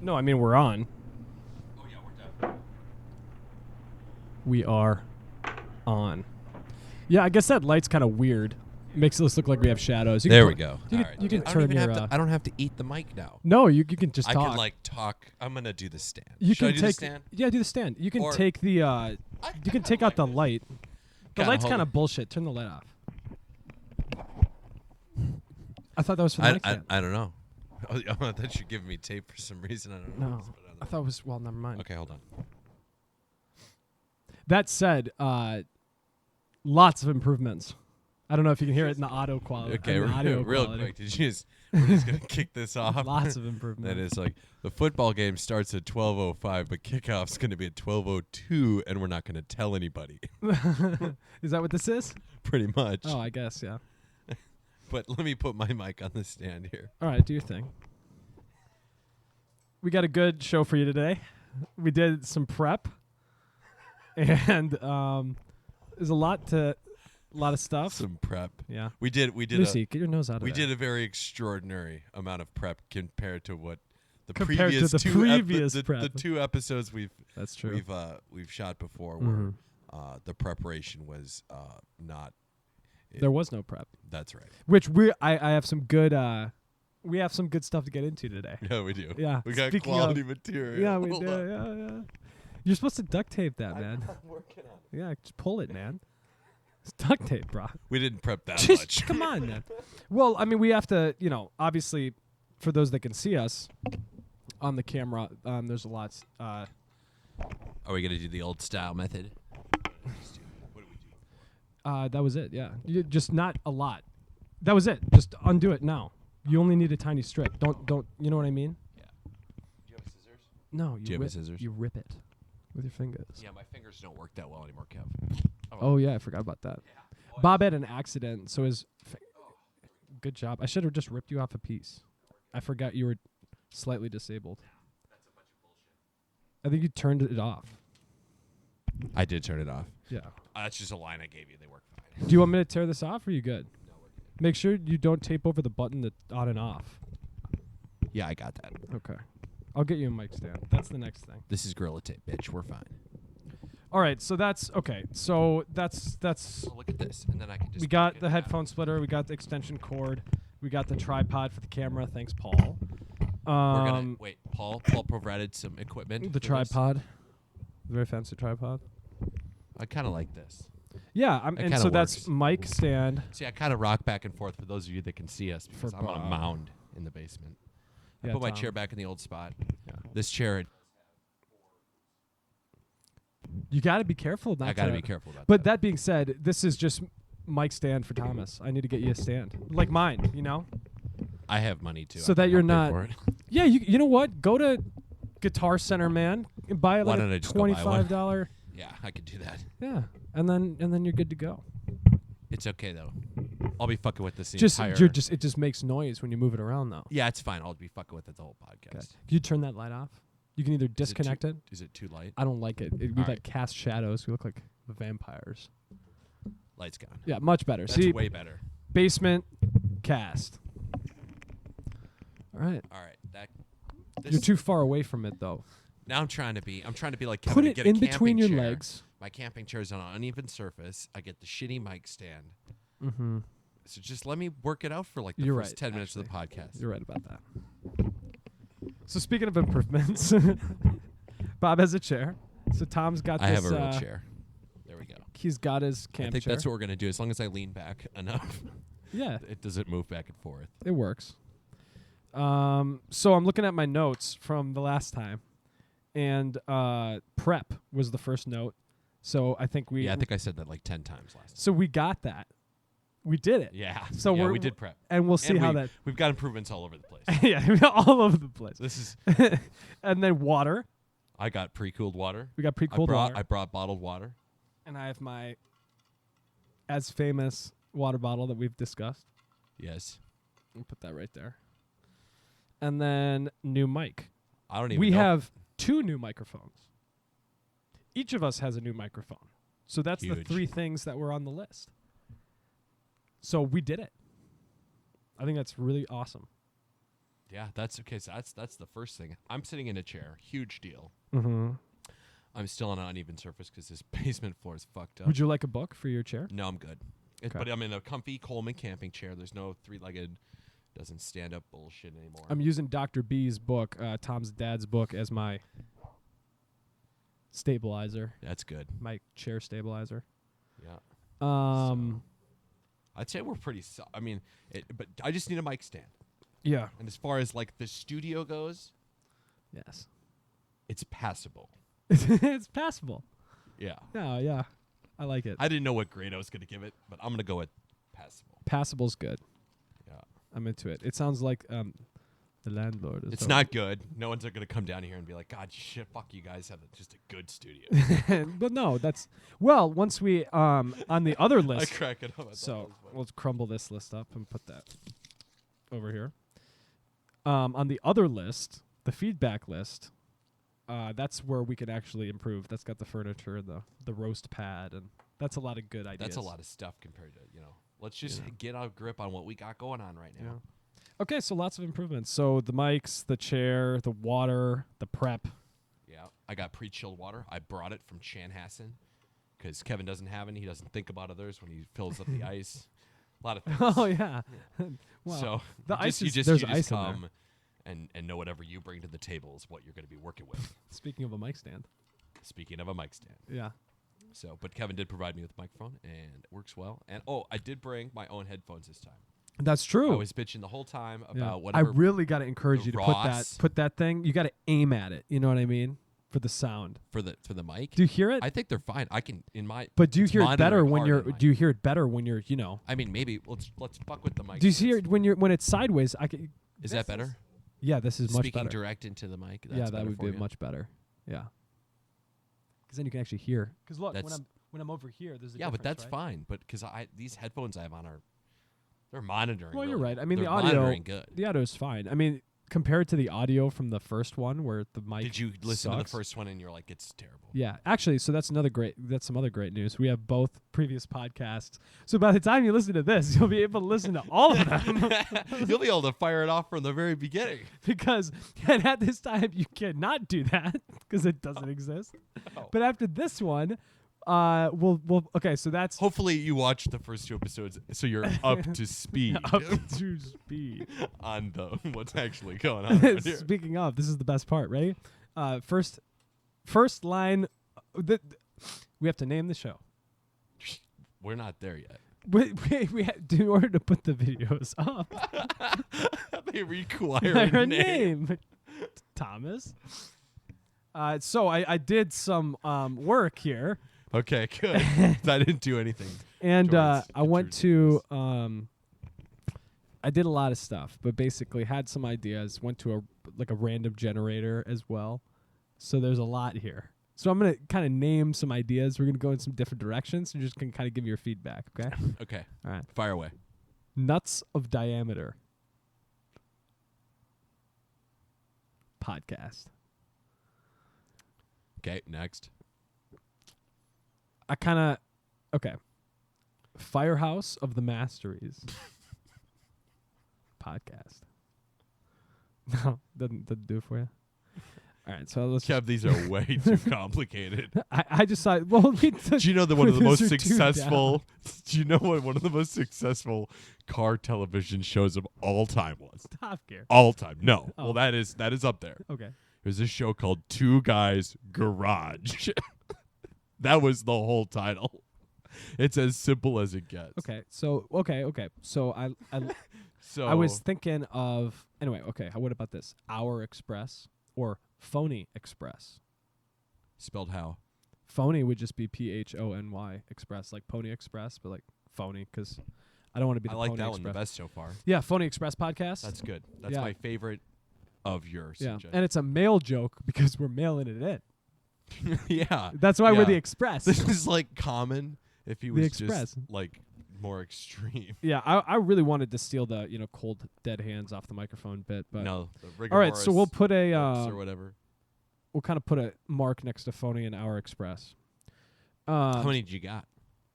No, I mean we're on. Oh yeah, we're done. We are on. Yeah, I guess that light's kind of weird. Makes us look like we have shadows. There we go. You All can, right. you can Dude, turn your. I don't have to eat the mic now. No, you can just I talk. can like talk. I'm gonna do the stand. You Should can I do take the stand? Yeah, do the stand. You can Or- take the. You can take out the light. The Kinda light's hold kind it. of bullshit. Turn the light off. I thought that was for the mic stand. I don't know. I thought you give me tape for some reason. I don't know. No, Let's put it on I thought it was. Well, never mind. Okay, hold on. That said, lots of improvements. I don't know if you can hear it in the audio quality. Okay, in the audio real quality. quick. We're just gonna kick this off. Lots of improvements. That is like the football game starts at 12:05, but kickoff's gonna be at 12:02, and we're not gonna tell anybody. Is that what this is? Pretty much. Oh, I guess, yeah. But let me put my mic on the stand here. All right, do your thing. We got a good show for you today. We did some prep, and there's a lot of stuff. Some prep. Yeah. We did. Lucy, get your nose out of We there. did a very extraordinary amount of prep compared to what the Compared to previous the two previous the prep. 2 episodes That's true. we've shot before Mhm. where the preparation was not. There was no prep. That's right. Which I have some good we have some good stuff to get into today. Yeah, we do. Yeah. We got Speaking quality of- material. Yeah, we Hold do. on. Yeah. You're supposed to duct tape that, man. I'm working on it. Yeah, just pull it, man. It's duct tape, bro. We didn't prep that Just much. come on, man. Well, I mean, we have to, obviously, for those that can see us on the camera, there's a lot. Are we gonna do the old style method? What do we do? That was it. Yeah, just not a lot. That was it. Just undo it now. You only need a tiny strip. Don't. You know what I mean? Yeah. Do you have scissors? No. Do you have scissors? You rip it with your fingers. Yeah, my fingers don't work that well anymore, Kev. Oh yeah, I forgot about that. Yeah. Bob had an accident, so his. Good job. I should have just ripped you off a piece. I forgot you were slightly disabled. That's a bunch of bullshit. I think you turned it off. I did turn it off. Yeah. That's just a line I gave you. They work fine. Do you want me to tear this off, or are you good? No, we're good. Make sure you don't tape over the button that on and off. Yeah, I got that. Okay. I'll get you a mic stand. That's the next thing. This is Gorilla Tape, bitch. We're fine. All right, so that's okay. So that's Oh, look at this, and then I can just. we got the headphone splitter, we got the extension cord, we got the tripod for the camera. Thanks, Paul. We're gonna wait. Paul provided some equipment. The for this. tripod, very fancy tripod. I kind of like this. Yeah, That and kinda so that's works. mic stand. See, I kind of rock back and forth for those of you that can see us because For I'm on a Bob. mound in the basement. I Yeah, put my Tom. chair back in the old spot. Yeah. This chair, You got to be careful. Not I got to to- be careful about But that being said, this is just mic stand for Thomas. I need to get you a stand like mine. You know. I have money too. So I that can you're help pay not- for it. Yeah, you know what? Go to Guitar Center, man, and buy Why like don't I a just go buy one? $25. Yeah, I could do that. Yeah, and then you're good to go. It's okay though. I'll be fucking with this the Just entire. it just makes noise when you move it around though. Yeah, it's fine. I'll be fucking with it the whole podcast. Okay. Can you turn that light off? You can either Is it disconnect it. Is it too light? I don't like it. We All like right. cast shadows. We look like vampires. Lights gone. Yeah, much better. That's See, way better. basement cast. All right. All right, that. You're too far away from it though. Now I'm trying to be like Kevin Put and it get a in between camping your chair. legs. My camping chair is on an uneven surface. I get the shitty mic stand. Mm-hmm. So just let me work it out for like the You're first right, 10 minutes of the podcast. You're right about that. So speaking of improvements, Bob has a chair. So Tom's got I this. have a real chair. There we go. He's got his camp I think chair. that's what we're gonna do. As long as I lean back enough, Yeah, it doesn't move back and forth. it works. So I'm looking at my notes from the last time, and prep was the first note. So I think I think I said that like 10 times last time. So we got that. We did it. Yeah. So yeah, we're- we did prep. And we'll see And how that. we've got improvements all over the place. Yeah, all over the place. This is. And then water. I got pre-cooled water. We got pre-cooled water. I brought bottled water. And I have my as famous water bottle that we've discussed. Yes. I'll put that right there. And then new mic. I don't even. We know. have 2 new microphones. Each of us has a new microphone. So that's the Huge. 3 things that were on the list. So we did it. I think that's really awesome. Yeah, that's okay. So that's the first thing. I'm sitting in a chair. Huge deal. Mm-hmm. I'm still on an uneven surface because this basement floor is fucked up. Would you like a book for your chair? No, I'm good. Okay. But I'm in a comfy Coleman camping chair. There's no three-legged, doesn't stand up bullshit anymore. I'm using Dr. B's book, Tom's dad's book, as my stabilizer, That's good. my chair stabilizer. Yeah. So, I'd say we're pretty. But I just need a mic stand. yeah. And as far as like the studio goes, Yes. it's passable. It's passable. Yeah. Yeah, yeah. I like it. I didn't know what grade I was going to give it, but I'm going to go with passable. Passable's good. Yeah. I'm into it. It sounds like the landlord. It's not good. No one's going to come down here and be like, God, shit, fuck, you guys have just a good studio. But no, that's once we on the other I list. crack it up. So let's crumble this list up and put that over here. On the other list, the feedback list, that's where we could actually improve. That's got the furniture and the roast pad, and that's a lot of good ideas. That's a lot of stuff compared to, let's just get a grip on what we got going on right now. Yeah. Okay, so lots of improvements. So the mics, the chair, the water, the prep. Yeah, I got pre-chilled water. I brought it from Chanhassen because Kevin doesn't have any. He doesn't think about others when he fills up the ice. A lot of things. Oh yeah. Wow. So the ice is there's there's ice in there. come and know whatever you bring to the table is what you're going to be working with. Speaking of a mic stand. Speaking of a mic stand. Yeah. So, but Kevin did provide me with a microphone, and it works well. And I did bring my own headphones this time. That's true. I was bitching the whole time Yeah. about whatever. I really got to encourage you to Ross- put that thing. You got to aim at it. You know what I mean? For the sound. for the mic. Do you hear it? I think they're fine. I can But do you it's hear it better monitoring when hard you're? in mine. Do you hear it better when you're? I mean, maybe let's fuck with the mic. Do you hear it when it's sideways? Is that better? Yeah, this is much Speaking better. direct into the mic. That's Yeah, that better would for be you? much better. Yeah. Because then you can actually hear. Because look, That's- when I'm over here, there's a Yeah, but difference, that's right? fine. But because these headphones I have on they're monitoring. Well, really you're right. well. I mean, They're the audio. monitoring good. The audio is fine. I mean, compared to the audio from the first one, where the mic. Did you listen to the sucks. first one and you're like, it's terrible? Yeah, actually, so that's some other great news. We have both previous podcasts. So by the time you listen to this, you'll be able to listen to all of them. You'll be able to fire it off from the very beginning. Because and at this time you cannot do that because it doesn't exist. Oh. But after this one, we'll okay, so that's Hopefully you watched the first 2 episodes so you're up to speed up to speed. on what's actually going on around here. Speaking of, this is the best part. Ready? First line. We have to name the show. We're not there yet. We have, in order to put the videos up. They require Our a name. name, Thomas. So I did some work here, Okay, good. I didn't do anything. and towards I went to I did a lot of stuff, but basically had some ideas. Went to a random generator as well. So there's a lot here. So I'm gonna kind of name some ideas. We're gonna go in some different directions. So you just can kind of give me your feedback. Okay. Okay, All right. fire away. Nuts of diameter. Podcast. Okay, next. Okay. Firehouse of the Masteries. Podcast. No, doesn't do it for you. All right, so let's. Kev, these are way too complicated. I just thought. Well, Do you know that one of the Those most are two successful? Do you know what one of the most successful car television shows of all time was? Top Gear. All time. No. Oh. Well, that is up there. Okay. There's a show called Two Guys Garage. That was the whole title. It's as simple as it gets. Okay. So So So I was thinking of anyway. Okay. What about this? Our Express or Phony Express. spelled how? Phony would just be PHONY Express, like Pony Express, but like phony because I don't want to be the I like Pony that Express. one the best so far. Yeah, Phony Express podcast. That's good. That's Yeah. my favorite of yours. Yeah, and it's a mail joke because we're mailing it in. yeah. That's why we're Yeah. the Express. This is like common if he The was Express. just like more extreme. Yeah, I really wanted to steal the cold dead hands off the microphone bit, but No. The all right. So we'll put a or whatever. we'll kind of put a mark next to Phony and Our Express. How many did you got?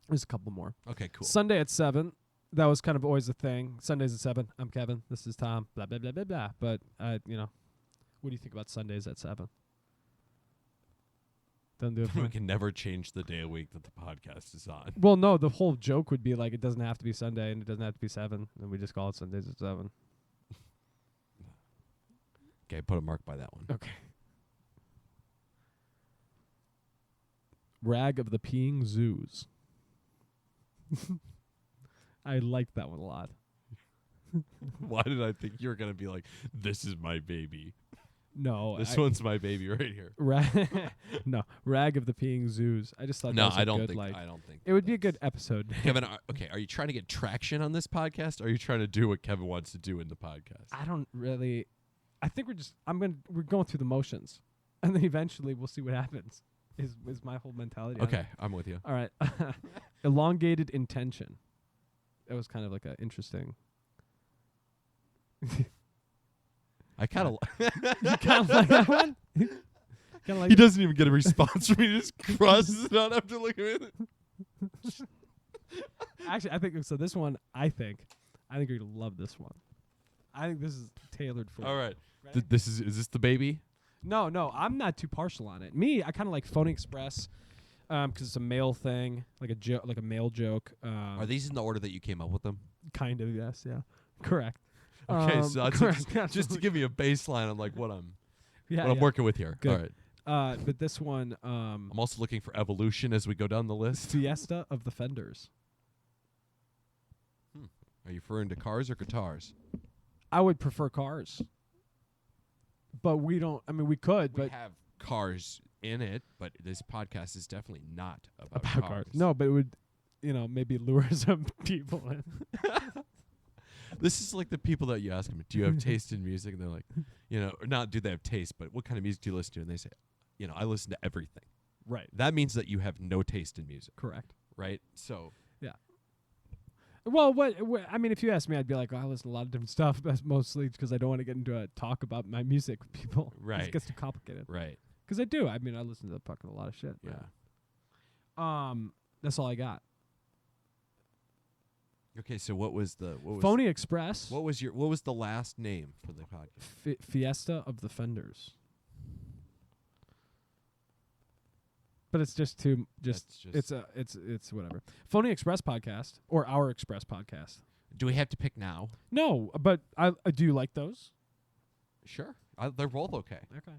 There's a couple more. Okay, cool. Sunday at 7, that was kind of always a thing. Sundays at 7. I'm Kevin. This is Tom. Blah, blah, blah, blah, blah. But, you know, what do you think about Sundays at 7? Doesn't do it for We me. can never change the day of week that the podcast is on. Well, no, the whole joke would be like it doesn't have to be Sunday and it doesn't have to be 7. And we just call it Sundays at 7. Okay, put a mark by that one. Okay. Rag of the Peeing Zoos. I liked that one a lot. Why did I think you were going to be like, this is my baby? No. This one's my baby right here. No, Rag of the Peeing Zoos. I just thought No, that was I a don't good, think. like, I don't think it would be a good episode. Kevin, okay, are you trying to get traction on this podcast? Or are you trying to do what Kevin wants to do in the podcast? I don't really. I think we're going through the motions, and then eventually we'll see what happens. Is my whole mentality. on it. Okay, I'm with you. All right. Elongated intention. That was kind of like a interesting. I kind of. You kind of like that one. Kind of like He doesn't even get a response from me. He just crosses it out after looking at it. Actually, I think so. This one, I think you're gonna love this one. I think this is tailored for. All you. right. Ready? Is this the baby? No, I'm not too partial on it. Me, I kind of like Phony Express, because it's a male thing, like a male joke. Are these in the order that you came up with them? Kind of, yes, yeah, correct. Okay, so that's correct. just to give me a baseline on like what I'm yeah, I'm working with here. Good. All right. But this one, I'm also looking for evolution as we go down the list. Fiesta of the Fenders. Are you referring to cars or guitars? I would prefer cars, but we don't. I mean, we could, We but have cars in it, but this podcast is definitely not about cars. No, but it would, maybe lure some people in. This is like the people that you ask them, do you have taste in music? And they're like, or not do they have taste, but what kind of music do you listen to? And they say, I listen to everything. Right. That means that you have no taste in music. Correct. Right? So. Yeah. Well, I mean, if you ask me, I'd be like, I listen to a lot of different stuff, but mostly because I don't want to get into a talk about my music with people. Right. It gets too complicated. Right. Because I do. I mean, I listen to fucking a lot of shit. Yeah. That's all I got. Okay, so what was Phony Express. What was the last name for the podcast? Fiesta of the Fenders. But it's just too it's whatever. Phony Express podcast or Our Express podcast. Do we have to pick now? No, but I do you like those? Sure. They're both okay. Okay.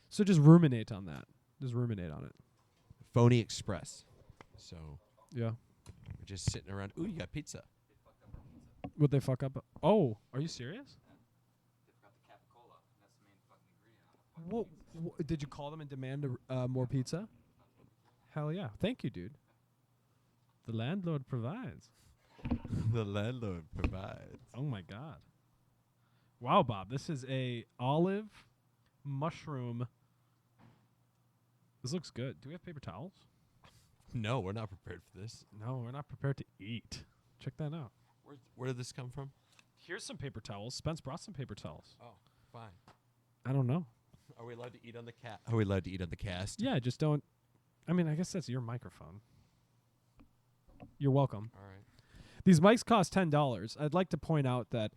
So just ruminate on that. Just ruminate on it. Phony Express. So Yeah. we're just sitting around. Ooh, you got pizza. Would they fuck up? Oh, are you serious? Well, did you call them and demand more pizza? Hell yeah. Thank you, dude. The landlord provides. The landlord provides. Oh, my God. Wow, Bob. This is a olive mushroom. This looks good. Do we have paper towels? No, we're not prepared for this. No, we're not prepared to eat. Check that out. Where did this come from? Here's some paper towels. Spence brought some paper towels. Oh, fine. I don't know. Are we allowed to eat on the cat? Are we allowed to eat on the cast? Yeah, just don't. I mean, I guess that's your microphone. You're welcome. All right. These mics cost $10. I'd like to point out that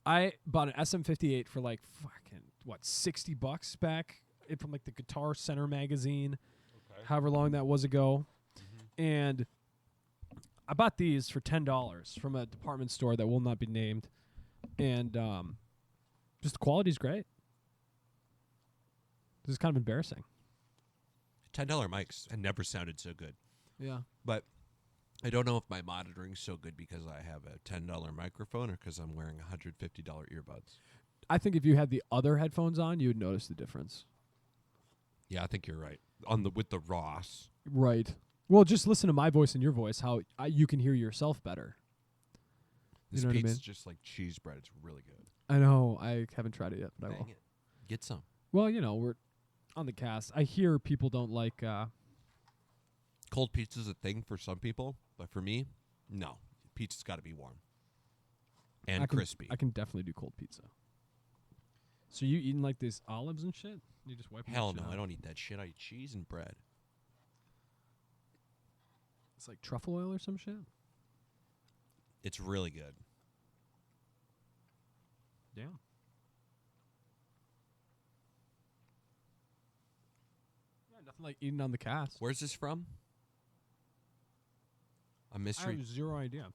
I bought an SM58 for like fucking $60 back from like the Guitar Center magazine, however long that was ago, and I bought these for $10 from a department store that will not be named, and just the quality's great. This is kind of embarrassing. $10 mics had never sounded so good. Yeah. But I don't know if my monitoring's so good because I have a $10 microphone or because I'm wearing $150 earbuds. I think if you had the other headphones on, you would notice the difference. Yeah, I think you're right. With the Ross. Right. Well, just listen to my voice and your voice, how you can hear yourself better. This know what I pizza's mean? just like cheese bread. It's really good. I know. I haven't tried it yet, but I will. Dang it. Get some. Well, we're on the cast. I hear people don't like... Cold pizza's a thing for some people, but for me, no. Pizza's got to be warm. And crispy. I can definitely do cold pizza. So you eating like these olives and shit? You just wipe Hell that no, shit I out? don't eat that shit. I eat cheese and bread. It's like truffle oil or some shit? It's really good. Damn. Yeah, nothing like eating on the cast. Where's this from? A I mystery. have zero idea.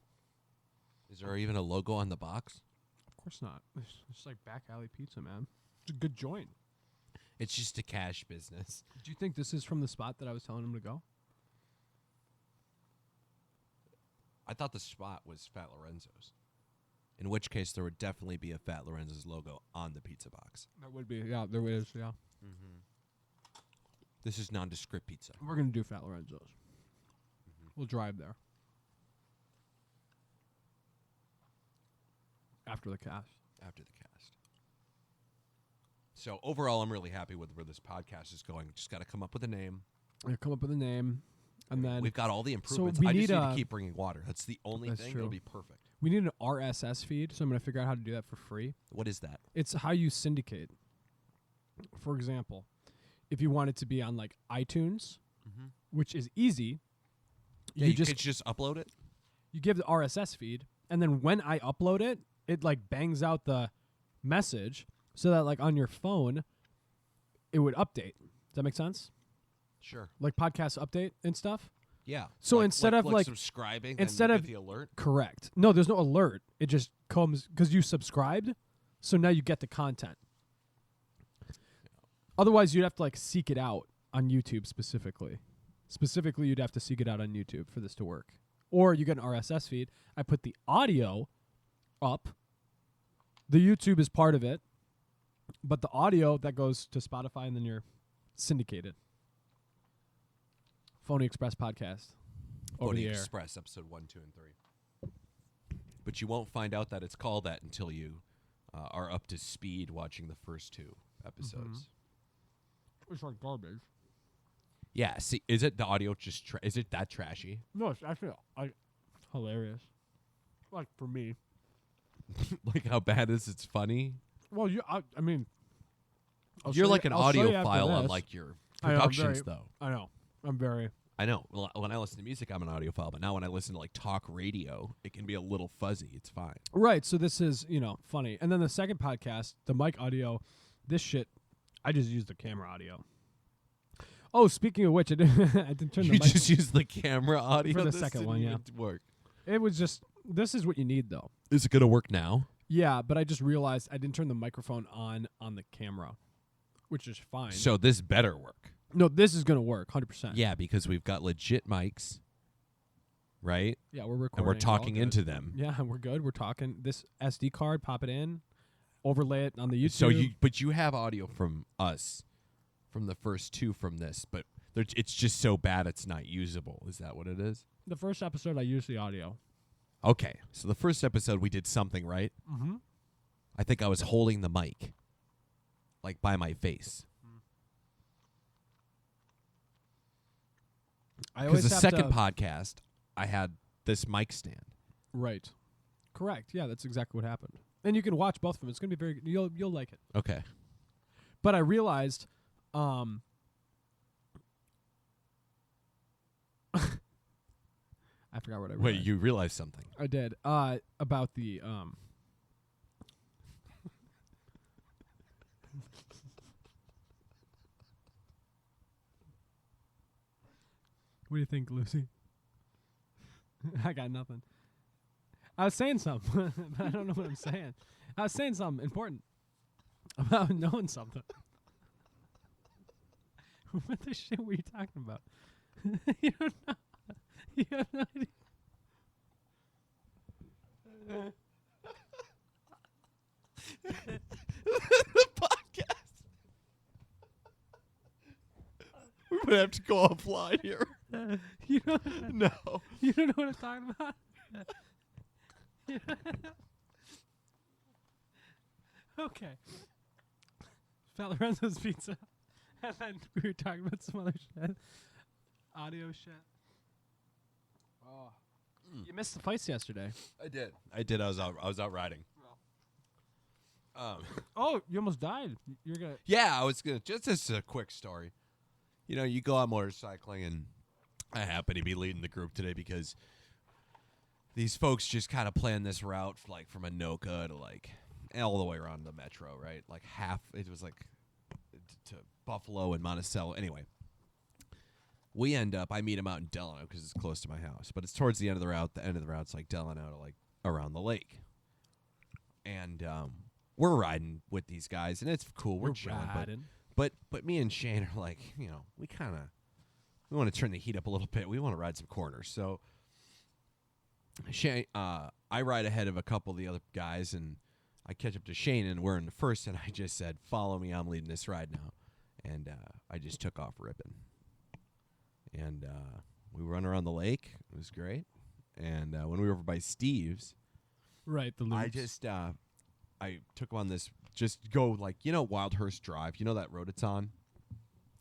Is there even a logo on the box? Of course not. It's just like back alley pizza, man. It's a good joint. It's just a cash business. Do you think this is from the spot that I was telling him to go? I thought the spot was Fat Lorenzo's. In which case, there would definitely be a Fat Lorenzo's logo on the pizza box. That would be. Yeah, there is. Yeah. Mm-hmm. This is nondescript pizza. We're going to do Fat Lorenzo's. Mm-hmm. We'll drive there. After the cast. After the cast. So overall, I'm really happy with where this podcast is going. Just got to come up with a name. Yeah, come up with a name, and then we've got all the improvements. we I just need need to keep bringing water. That's the only That's thing. true. It'll be perfect. we need an RSS feed. So I'm going to figure out how to do that for free. What is that? It's how you syndicate. For example, if you want it to be on like iTunes, which is easy, Yeah, you could just upload it. you give the RSS feed, and then when I upload it, it like bangs out the message so that like on your phone, it would update. Does that make sense? Sure. Like podcast update and stuff. Yeah. So instead of like subscribing, instead then of the alert. Correct. No, there's no alert. It just comes because you subscribed, so now you get the content. Otherwise, you'd have to like seek it out on YouTube specifically. Specifically, you'd have to seek it out on YouTube for this to work. Or you get an RSS feed. I put the audio up. The YouTube is part of it, but the audio that goes to Spotify, and then you're syndicated. Phony Express podcast. Over Phony the air. Express, episode 1, 2, and 3. But you won't find out that it's called that until you are up to speed watching the first 2 episodes. It's like garbage. Yeah. See, is it the audio just? Is it that trashy? No, it's actually hilarious. Like for me. Like how bad is it's funny? Well, I mean, You're like an I'll show you after audiophile on this. like your I know, I'm productions, very- though. I know. I'm very. I know. Well, when I listen to music, I'm an audiophile, but now when I listen to like talk radio, it can be a little fuzzy. It's fine. Right. So this is, funny. And then the second podcast, the mic audio, this shit, I just use the camera audio. Oh, speaking of which, I didn't turn the You mic. just use the camera audio For the This second didn't one, yeah. even Work. It was just, this is what you need, though. Is it gonna work now? Yeah, but I just realized I didn't turn the microphone on the camera, which is fine. So this better work. No, this is going to work, 100%. Yeah, because we've got legit mics, right? Yeah, we're recording. And we're all talking good. into them. Yeah, we're good. We're talking. This SD card, pop it in, overlay it on the YouTube. So you have audio from us, from the first 2 from this, but it's just so bad it's not usable. Is that what it is? The first episode, I used the audio. Okay, so the first episode we did something right. Mm-hmm. I think I was holding the mic, like by my face. Because the second podcast, I had this mic stand. Right. Correct. Yeah, that's exactly what happened. And you can watch both of them. It's going to be very good. You'll like it. Okay. But I realized I forgot what I realized. Wait, you realized something? I did. About the What do you think, Lucy? I got nothing. I was saying something, but I don't know what I'm saying. I was saying something important about knowing something. What the shit were you talking about? You don't know. You have no idea. The podcast. We would have to go offline here. You don't. No. You don't know what I'm talking about. Okay. Fat Lorenzo's pizza, and then we were talking about some other shit, audio shit. Oh, you missed the fights yesterday. I did. I was out riding. Oh, you almost died. You're gonna. Yeah, I was gonna just as a quick story. You know, you go out motorcycling, and I happen to be leading the group today because these folks just kind of planned this route like from Anoka to like all the way around the metro, right? Like half, it was like to Buffalo and Monticello. Anyway, I meet him out in Delano because it's close to my house, but it's towards the end of the route. The end of the route's like Delano to like around the lake. And we're riding with these guys, and it's cool. We're chilling. But me and Shane are like, we want to turn the heat up a little bit. We want to ride some corners. So Shane, I ride ahead of a couple of the other guys, and I catch up to Shane, and we're in the first, and I just said, follow me, I'm leading this ride now. And I just took off ripping. And we run around the lake. It was great. And when we were over by Steve's, right, the loops. I just I took on this, just go like, Wildhurst Drive. You know that road it's on?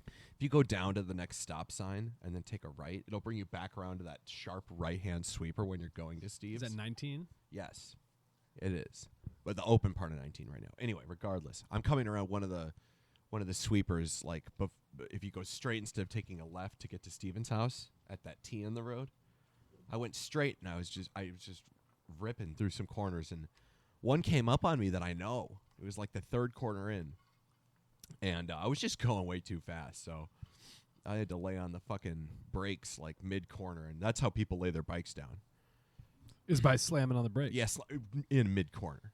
If you go down to the next stop sign and then take a right, it'll bring you back around to that sharp right-hand sweeper when you're going to Steve's. Is that 19? Yes, it is. But the open part of 19 right now. Anyway, regardless, I'm coming around one of the sweepers, like if you go straight instead of taking a left to get to Steven's house at that T in the road. I went straight, and I was just ripping through some corners, and one came up on me that I know. It was like the third corner in, and I was just going way too fast, so I had to lay on the fucking brakes like mid-corner, and that's how people lay their bikes down. Is by slamming on the brakes. Yes, in mid-corner.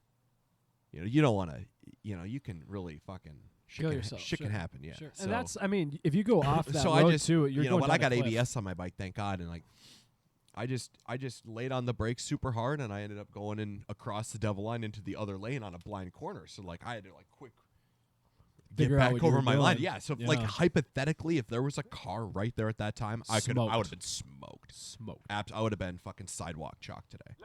You don't want to, you can really fucking kill yourself. Shit can happen, yeah. Sure. So, And that's, if you go off that so road I just, too, you're going when down I got a cliff. ABS on my bike, thank God, and like, I just laid on the brakes super hard, and I ended up going in across the devil line into the other lane on a blind corner. So like, I had to like quick get Figure out back what you over were my doing. line. Yeah. So like hypothetically, if there was a car right there at that time, I would have been smoked. I would have been fucking sidewalk chalk today.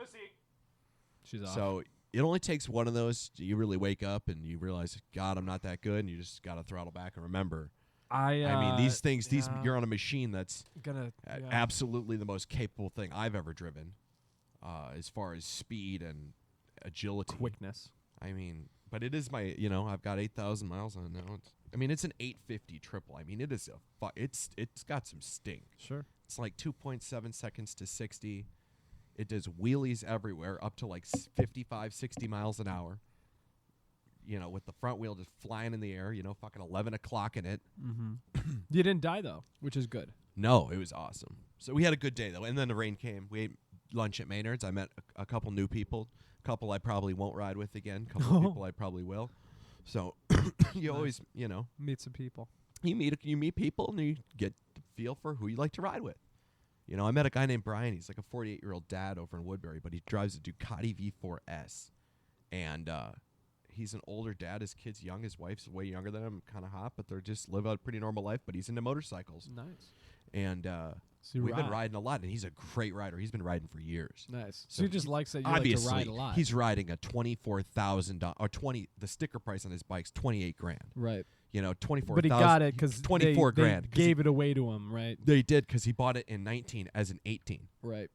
She's off. So it only takes one of those. You really wake up and you realize, God, I'm not that good, and you just got to throttle back and remember. I mean, these things. You're on a machine that's absolutely the most capable thing I've ever driven, as far as speed and agility, quickness. I mean, but it is my. I've got 8,000 miles on it now. It's an 850 triple. I mean, it is it's got some stink. Sure. It's like 2.7 seconds to 60. It does wheelies everywhere, up to like 55, 60 miles an hour. With the front wheel just flying in the air, fucking 11 o'clock in it. Mm-hmm. You didn't die, though, which is good. No, it was awesome. So we had a good day, though. And then the rain came. We ate lunch at Maynard's. I met a couple new people. A couple I probably won't ride with again. A couple of people I probably will. So you always, meet some people. You meet people, and you get the feel for who you like to ride with. I met a guy named Brian. He's like a 48-year-old dad over in Woodbury, but he drives a Ducati V4S. And he's an older dad. His kid's young. His wife's way younger than him, kind of hot, but they're just live a pretty normal life. But he's into motorcycles. Nice. And we've been riding a lot, and he's a great rider. He's been riding for years. Nice. So he just likes that you obviously, like to ride a lot. He's riding a $24,000 or the sticker price on his bike's $28,000. Right. 24,000. But he got it because $24,000. They gave it away to him, right? They did because he bought it in 19 as an 18. Right.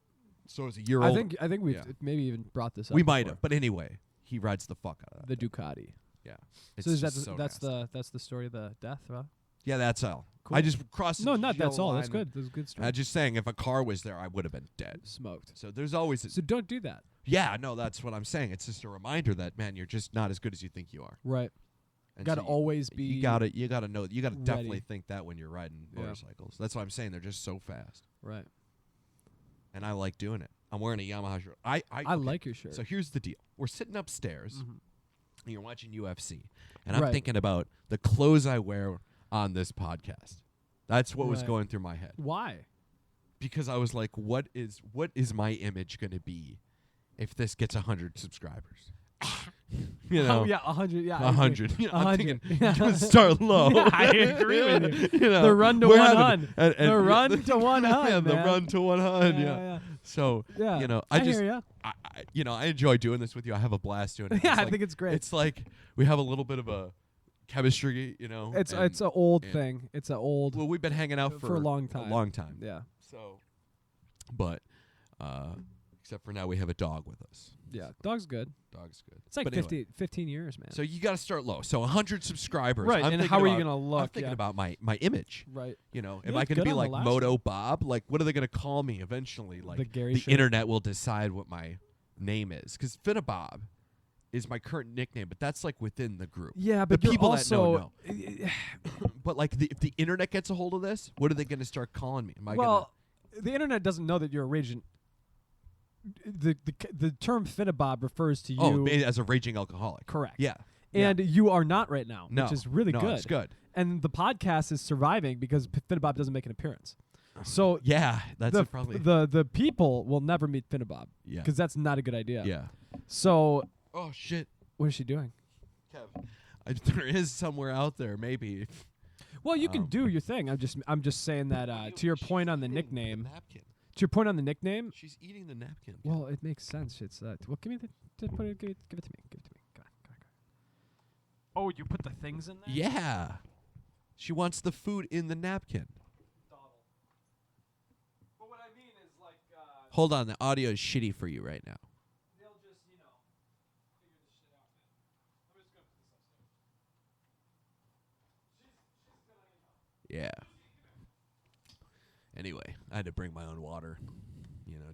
So it was a year old. I think we've maybe even brought this up. We might have, but anyway, he rides the fuck out of that. The Ducati. Yeah. So that's the story of the death, huh? Yeah, that's all. Cool. I just crossed. No, not that's all. That's good. That's a good story. I'm just saying, if a car was there, I would have been dead. Smoked. So there's always. So don't do that. Yeah, no, that's what I'm saying. It's just a reminder that, man, you're just not as good as you think you are. Right. Got to always be. You gotta know. You gotta definitely think that when you're riding motorcycles. That's what I'm saying. They're just so fast. Right. And I like doing it. I'm wearing a Yamaha shirt. I like your shirt. So here's the deal. We're sitting upstairs. Mm-hmm. And you're watching UFC, and I'm thinking about the clothes I wear on this podcast. That's what was going through my head. Why? Because I was like, what is my image going to be if this gets 100 subscribers? Oh, yeah, 100. Yeah, 100. I'm thinking, yeah. start low. Yeah, I agree with you. The run to one-hun. The run to one-hun. Yeah, the run to one-hun. Yeah. So, I enjoy doing this with you. I have a blast doing it. Yeah, I think it's great. It's like we have a little bit of a chemistry, It's an old thing. It's an old. Well, we've been hanging out for a long time. A long time. Yeah. So, but Except for now we have a dog with us. Yeah, dog's good. Dog's good. It's like But anyway. 15 years, man. So you got to start low. So 100 subscribers. Right, I'm and thinking how are you about- going to look? I'm thinking about my image. Right. You know, You am I look going to good be on the like last Moto Bob? Like, what are they going to call me eventually? Like, The Gary the Show? internet will decide what my name is. Because Finnabob is my current nickname, but that's like within the group. Yeah, The but you're people also, that know. But like, if the internet gets a hold of this, what are they going to start calling me? Am I well, the internet doesn't know that you're a raging. The term Finnabob refers to you. Oh, as a raging alcoholic. Correct. Yeah. And you are not right now, No. which is really no, good. it's good. And the podcast is surviving because Finnabob doesn't make an appearance. So Yeah, that's the, probably. the people will never meet Finnabob Yeah. because that's not a good idea. Yeah. So Oh shit, what is she doing? Kev. There is somewhere out there, maybe. Well, you can do your thing. I'm just saying that to your point on the nickname. Napkin. To your point on the nickname. She's eating the napkin. Well, it makes sense. It's well, give me the put it, give it to me. Give it to me. Go on. Oh, you put the things in there? Yeah. She wants the food in the napkin. But what I mean is like Hold on, the audio is shitty for you right now. they'll just, figure this shit out, man. I'm just gonna put this upstairs. She's Yeah. Anyway, I had to bring my own water.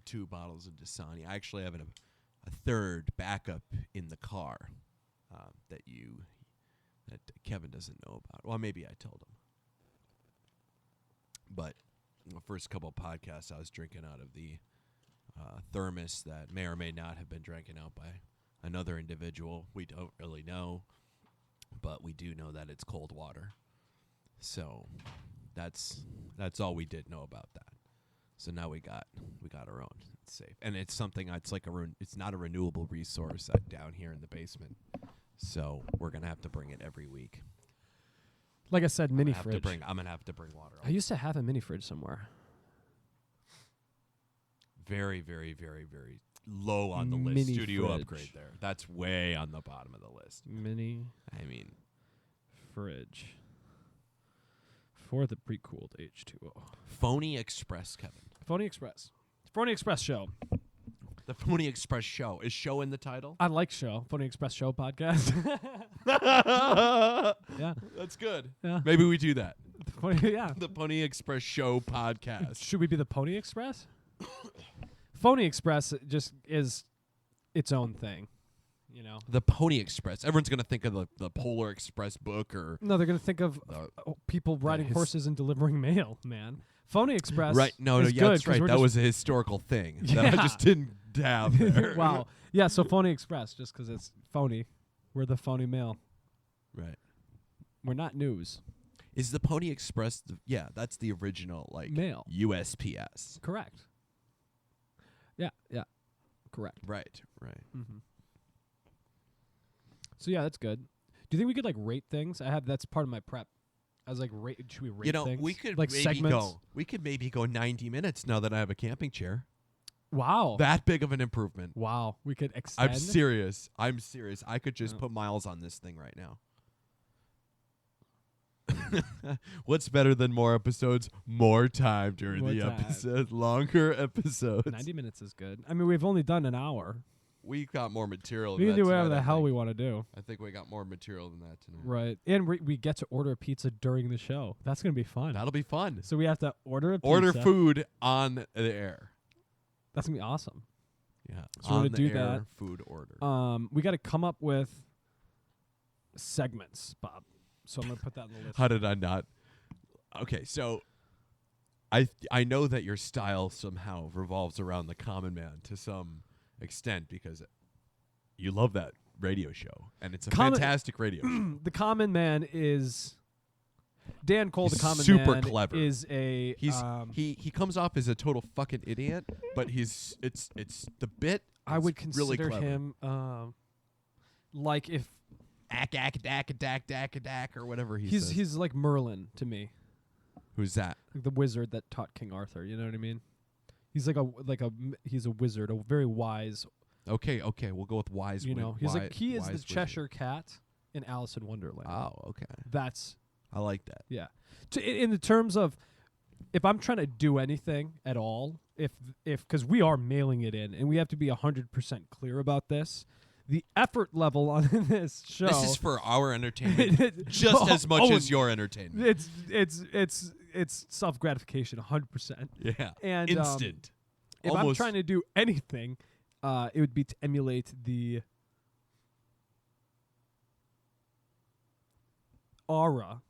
2 bottles of Dasani. I actually have a third backup in the car that Kevin doesn't know about. Well, maybe I told him. But the first couple of podcasts, I was drinking out of the thermos that may or may not have been drinking out by another individual. We don't really know, but we do know that it's cold water. So that's all we did know about that. So now we got our own. It's safe, and it's something. It's like it's not a renewable resource down here in the basement. So we're gonna have to bring it every week. Like I said, mini fridge. I'm gonna have to bring water. I used to have a mini fridge somewhere. Very, very, very, very low on the list. Mini Studio fridge. upgrade there. That's way on the bottom of the list. Mini I mean, fridge for the pre-cooled H2O. Phony Express, Kevin. Phony Express. Phony Express show. The Phony Express show. Is show in the title? I like show. Phony Express show podcast. Yeah. That's good. Yeah. Maybe we do that. Yeah. The Pony Express show podcast. Should we be the Pony Express? Phony Express just is its own thing, The Pony Express. Everyone's going to think of the Polar Express book or... No, they're going to think of people riding horses and delivering mail, man. Phony Express Right. No, is yeah, good that's right. 'cause That was a historical thing that I Yeah. just didn't have there. Wow. Yeah, so Phony Express, just because it's phony. We're the phony mail. Right. We're not news. Is the Pony Express... yeah, that's the original, Mail. USPS. Correct. Yeah. Correct. Right. Mm-hmm. So yeah, that's good. Do you think we could rate things? That's part of my prep. I was like, should we rate things? We could like maybe segments. We could maybe go 90 minutes now that I have a camping chair. Wow. That big of an improvement. Wow. We could extend. I'm serious. I could just put miles on this thing right now. What's better than more episodes? More time during More the time. episode. Longer episodes. 90 minutes is good. I mean, we've only done an hour. We got more material. We than can do that whatever tonight, the I hell think. we want to do. I think we got more material than that tonight. Right. And we get to order a pizza during the show. That's going to be fun. That'll be fun. So we have to order a pizza. Order food on the air. That's going to be awesome. Yeah. So we're on gonna the do air that. food order. We got to come up with segments, Bob. So I'm going to put that on the list. How did I not? Okay, so I know that your style somehow revolves around the common man to some extent because you love that radio show and it's a fantastic radio show. The common man is Dan Cole. He's the common super man clever. is a He comes off as a total fucking idiot, but it's the bit. I would really consider clever. him like if Ack or whatever he says. he's like Merlin to me. Who's that? Like the wizard that taught King Arthur, you know what I mean? He's he's a wizard, a very wise. Okay, we'll go with wise. He is the wizard. Cheshire Cat in Alice in Wonderland. Oh, okay. That's I like that. yeah. In the terms of, if I'm trying to do anything at all, if because we are mailing it in, and we have to be 100% clear about this. The effort level on this show. This is for our entertainment, just as much as your entertainment. It's self gratification, 100%. Yeah, And instant. If I'm trying to do anything, it would be to emulate the aura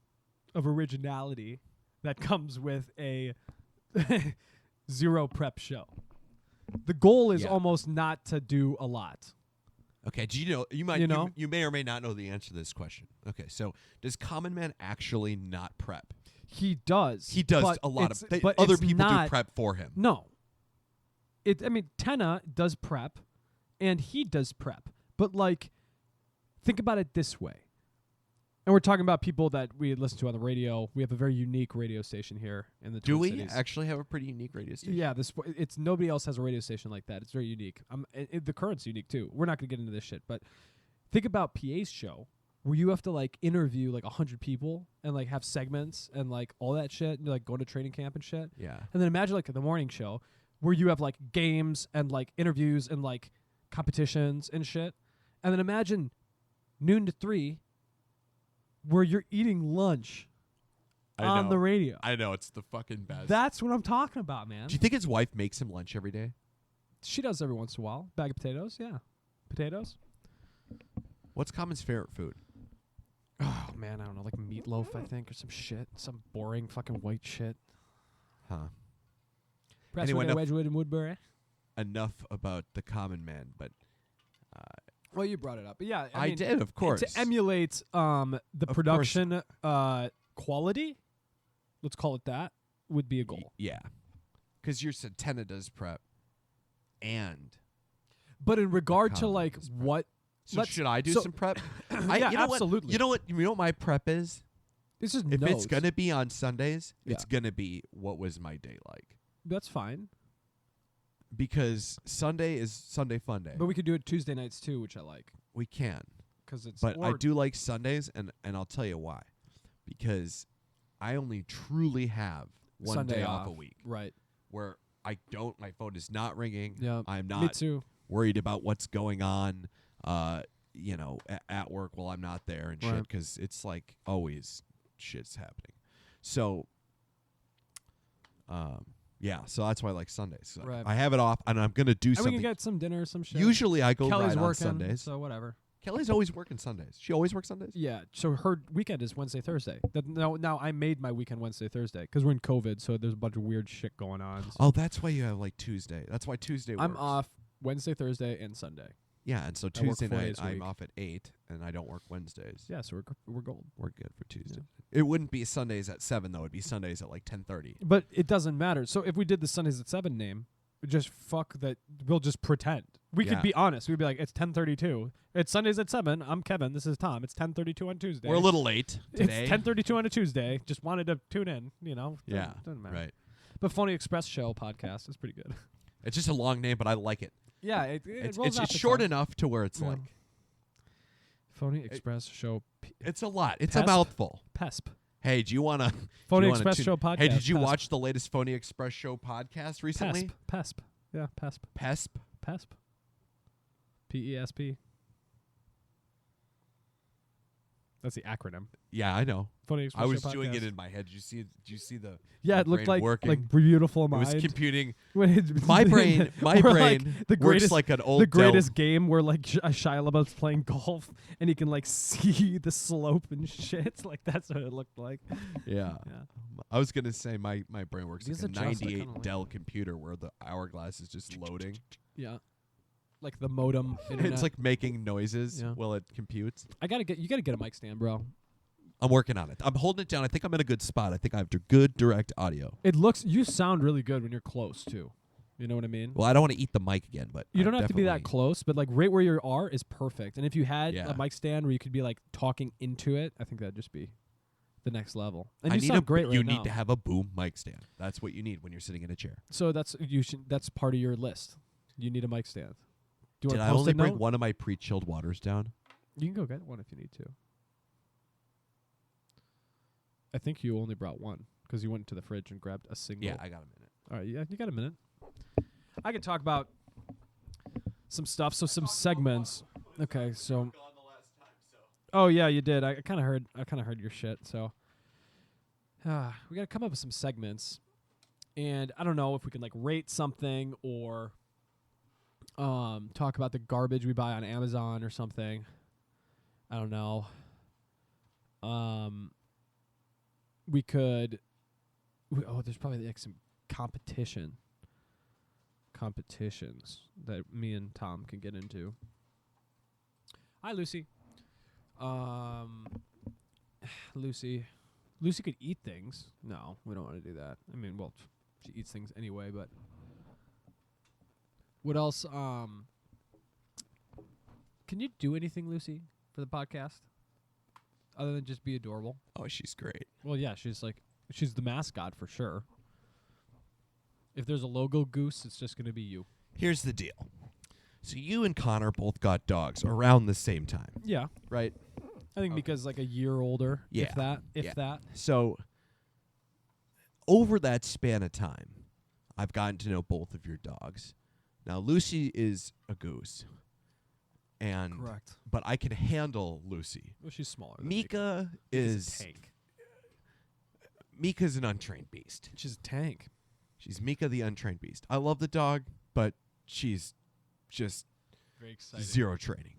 of originality that comes with a zero prep show. The goal is almost not to do a lot. Okay, do you may or may not know the answer to this question. Okay, so does Common Man actually not prep? He does. He does a lot of but other it's people not, do prep for him. No. Tenna does prep and he does prep. But like think about it this way. And we're talking about people that we listen to on the radio. We have a very unique radio station here in the Twin Cities. Actually have a pretty unique radio station? Yeah, it's nobody else has a radio station like that. It's very unique. The Current's unique too. We're not going to get into this shit, but think about PA's show where you have to like interview like 100 people and like have segments and like all that shit and like going to training camp and shit. Yeah. And then imagine like the morning show where you have like games and like interviews and like competitions and shit. And then imagine noon to 3 where you're eating lunch on the radio. I know, it's the fucking best. That's what I'm talking about, man. Do you think his wife makes him lunch every day? She does every once in a while. Bag of potatoes, yeah. Potatoes. What's Common's favorite food? Oh, man, I don't know. Like meatloaf, I think, or some shit. Some boring fucking white shit. Huh. Perhaps Anyway, Wedgwood and Woodbury. Enough about the Common Man, but... well, you brought it up. But yeah, I did, of course. To emulate the production quality, let's call it that, would be a goal. Yeah. Because you said Tenna does prep and... But in regard to like what... So should I do some prep? Yeah, absolutely. You know what my prep is? This is if notes. it's going to be on Sundays, it's going to be what was my day like. That's fine. Because Sunday is Sunday Fun Day. But we could do it Tuesday nights too, which I like. We can. It's but I do like Sundays, and I'll tell you why. Because I only truly have one Sunday day off a week. Right. Where my phone is not ringing. Yeah. I'm Me not too. worried about what's going on, at work while I'm not there and shit. Because it's like always shit's happening. So, yeah, so that's why I like Sundays. So right. I have it off, and I'm going to do something. We can get some dinner or some shit. Usually I go Kelly's right working, on Sundays. so whatever. Kelly's always working Sundays. She always works Sundays? Yeah, so her weekend is Wednesday, Thursday. Now I made my weekend Wednesday, Thursday because we're in COVID, so there's a bunch of weird shit going on. So. Oh, that's why you have like Tuesday. That's why Tuesday works. I'm off Wednesday, Thursday, and Sunday. Yeah, and so Tuesday night I'm off at 8, and I don't work Wednesdays. Yeah, so we're gold. We're good for Tuesday. Yeah. It wouldn't be Sundays at 7, though. It'd be Sundays at like 10:30. But it doesn't matter. So if we did the Sundays at 7 name, just fuck that. We'll just pretend. We could be honest. We'd be like, it's 10:32. It's Sundays at 7. I'm Kevin. This is Tom. It's 10:32 on Tuesday. We're a little late today. It's 10:32 on a Tuesday. Just wanted to tune in, Yeah, doesn't matter. right. But Phony Express Show podcast is pretty good. It's just a long name, but I like it. Yeah, it's short enough to where it's like... Phony Express Show. It's a lot. It's PESP? a mouthful. PESP. Hey, do you want to... Phony Express Show podcast. Hey, did you PESP. watch the latest Phony Express Show podcast recently? PESP. Yeah, PESP. PESP? PESP. PESP. That's the acronym. Yeah, I know. Phony Express I was Show doing podcast. it in my head. Did you see the... Yeah, it looked like working? beautiful It mind. was computing. My brain the works greatest, like an old the greatest game where like Shia LaBeouf's playing golf and he can like see the slope and shit. Like that's what it looked like. Yeah. I was gonna say my brain works These like a adjust, I 98 kinda Dell like computer where the hourglass is just loading. Yeah. Like the modem. Internet. It's like making noises Yeah. while it computes. You gotta get a mic stand, bro. I'm working on it. I'm holding it down. I think I'm in a good spot. I think I have good direct audio. You sound really good when you're close too. You know what I mean? Well, I don't want to eat the mic again, but You don't have to be that definitely- close, but like right where you are is perfect. And if you had Yeah. a mic stand where you could be like talking into it, I think that'd just be the next level. And I you need sound great right You now. need to have a boom mic stand. That's what you need when you're sitting in a chair. So that's part of your list. You need a mic stand. Do you Did want I to post only it bring note? one of my pre-chilled waters down? You can go get one if you need to. I think you only brought one because you went to the fridge and grabbed a single. Yeah, I got a minute. All right, yeah, you got a minute. I could talk about some stuff. So some segments. Okay, so. Oh yeah, you did. I kind of heard your shit. So. We gotta come up with some segments, and I don't know if we can like rate something or talk about the garbage we buy on Amazon or something. I don't know. We could. There's probably like some competitions that me and Tom can get into. Hi, Lucy. Lucy could eat things. No, we don't want to do that. I mean, well, she eats things anyway, but what else? Can you do anything, Lucy, for the podcast other than just be adorable? Oh, she's great. Well, yeah, she's the mascot for sure. If there's a logo goose, it's just going to be you. Here's the deal. So you and Connor both got dogs around the same time. Yeah. Right? I think because like a year older, Yeah. if that. So over that span of time, I've gotten to know both of your dogs. Now, Lucy is a goose. Correct. But I can handle Lucy. Well, she's smaller than Mika She's is a tank. Mika's an untrained beast. She's a tank. She's Mika the untrained beast. I love the dog, but she's just Very exciting. zero training.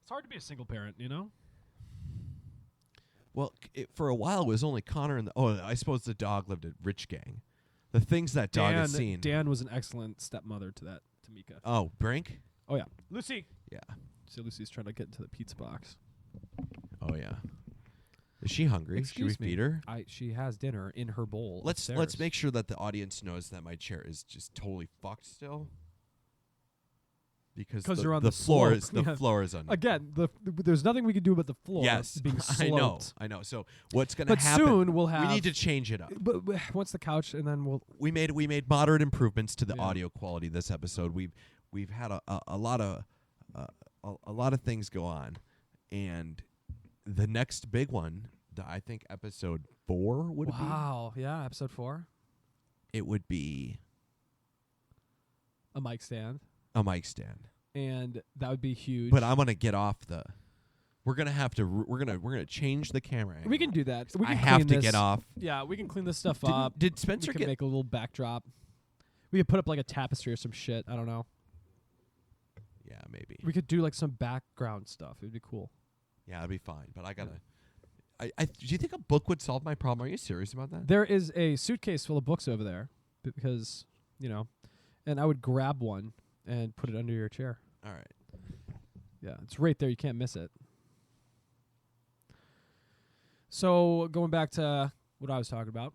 It's hard to be a single parent, you know? Well, for a while it was only Connor and I suppose the dog lived at Rich Gang. The things that dog has seen. Dan was an excellent stepmother to Mika. Oh, Brink? Oh yeah, Lucy. Yeah. So Lucy's trying to get into the pizza box. Oh yeah. Is she hungry? Excuse Should we me. feed her? She has dinner in her bowl. Let's upstairs. make sure that the audience knows that my chair is just totally fucked still. Because you're on the the floor slope. is the floor is on. Again, there's nothing we can do about the floor. Yes, being I know. sloped. So what's going to But happen? soon we'll have. We need to change it up. But once the couch, and then we'll. We made moderate improvements to the Yeah. audio quality this episode. We've had a lot of things go on, and the next big one, I think episode 4 would be. Wow. Yeah. Episode 4. It would be A mic stand, a mic stand. and that would be huge. But I'm gonna get off the. We're gonna have to. We're gonna change the camera angle. we can do that. We can I have clean to this. get off. Yeah, we can clean this stuff Didn't- up. Did We Spencer can get? make a little backdrop. We could put up like a tapestry or some shit. I don't know. Yeah, maybe. We could do like some background stuff. It would be cool. Yeah, it'd be fine. But I gotta. Do you think a book would solve my problem? Are you serious about that? There is a suitcase full of books over there because, and I would grab one and put it under your chair. All right. Yeah, it's right there. You can't miss it. So going back to what I was talking about,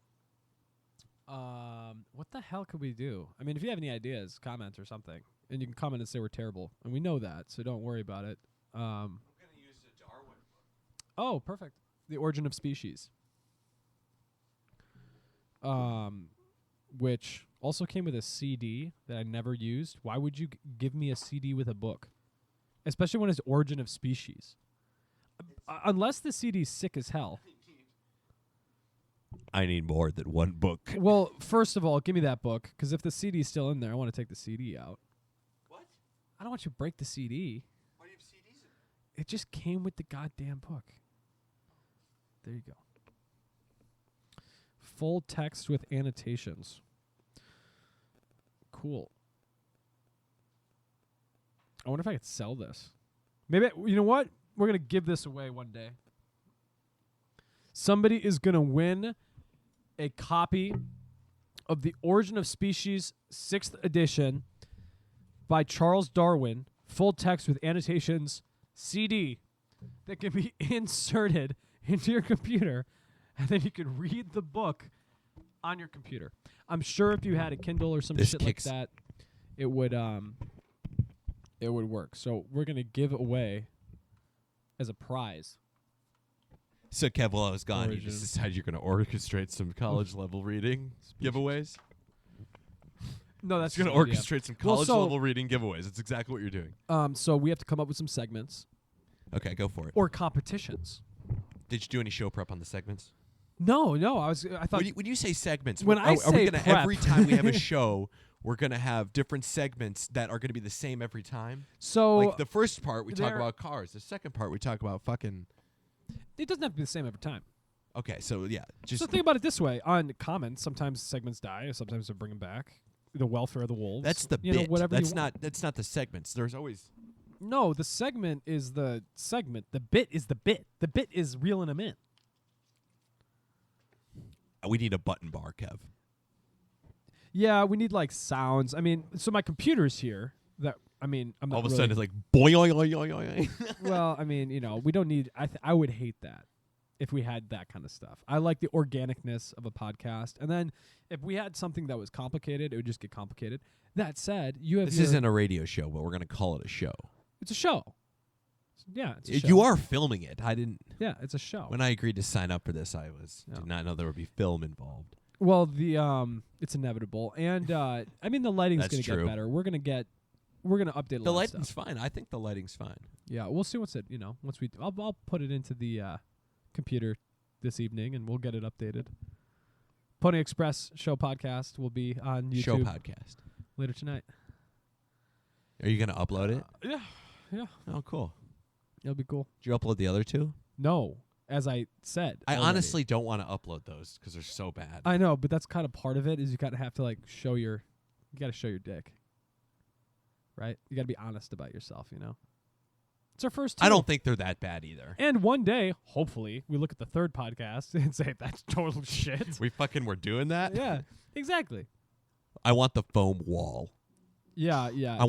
what the hell could we do? I mean, if you have any ideas, comment or something, and you can comment and say we're terrible, and we know that, so don't worry about it. I'm gonna use the Darwin book. Oh, perfect. The Origin of Species. Which also came with a CD that I never used. Why would you give me a CD with a book? Especially when it's Origin of Species. Unless the CD's sick as hell. I need more than one book. Well, first of all, give me that book, because if the CD's still in there, I want to take the CD out. What? I don't want you to break the CD. Why do you have CDs in It just came with the goddamn book. There you go. Full text with annotations. Cool. I wonder if I could sell this. Maybe, you know what? We're going to give this away one day. Somebody is going to win a copy of The Origin of Species 6th edition by Charles Darwin, full text with annotations CD that can be inserted into your computer, and then you could read the book on your computer. I'm sure if you had a Kindle or some This shit like kicks- that, it would work. So we're going to give away as a prize. So Kev, while I was gone, you Origin. just decided you're going to orchestrate some college level reading giveaways. No, that's That's going to just an idea. orchestrate some Well, college so- level reading giveaways. That's exactly what you're doing. So we have to come up with some segments Okay, go for it. or competitions. Did you do any show prep on the segments? No. I thought When you say segments, when I are say we gonna prep- every time we have a show, we're gonna have different segments that are gonna be the same every time? so. Like the first part we talk there- about cars. The second part we talk about fucking. It doesn't have to be the same every time. Okay, so yeah, just So think about it this way: on comments, sometimes segments die, sometimes they bring them back. The welfare of the wolves. that's the you bit. Know, whatever That's you not that's not the segments. There's always. No, the segment is the segment. The bit is the bit. The bit is reeling them in. We need a button bar, Kev. Yeah, we need like sounds. I mean, so my computer's here. I'm not All of a really- sudden it's like boing, oing, oing, oing, oing. Well, I mean, we don't need. I would hate that if we had that kind of stuff. I like the organicness of a podcast, and then if we had something that was complicated, it would just get complicated. That said, you have This isn't a radio show, but we're gonna call it a show. It's a show. Yeah, it's a show. You are filming it. I didn't. Yeah, it's a show. When I agreed to sign up for this, I No. did not know there would be film involved. Well, it's inevitable, and I mean the lighting's That's gonna true. get better. We're gonna update a The lot of lighting's stuff. fine. I think the lighting's fine. Yeah, we'll see what's it. Once I'll put it into the computer this evening, and we'll get it updated. Pony Express show podcast will be on YouTube Show podcast. later tonight. Are you gonna upload it? Yeah, Oh, cool. it'll be cool. Did you upload the other two? No, as I said, I already. honestly don't want to upload those because they're so bad. I know, but that's kind of part of it. Is you gotta have to like show your dick, right? You gotta be honest about yourself. It's our first. I don't think they're that bad either. And one day, hopefully, we look at the third podcast and say that's total shit. We fucking were doing that. Yeah, exactly. I want the foam wall. Yeah. I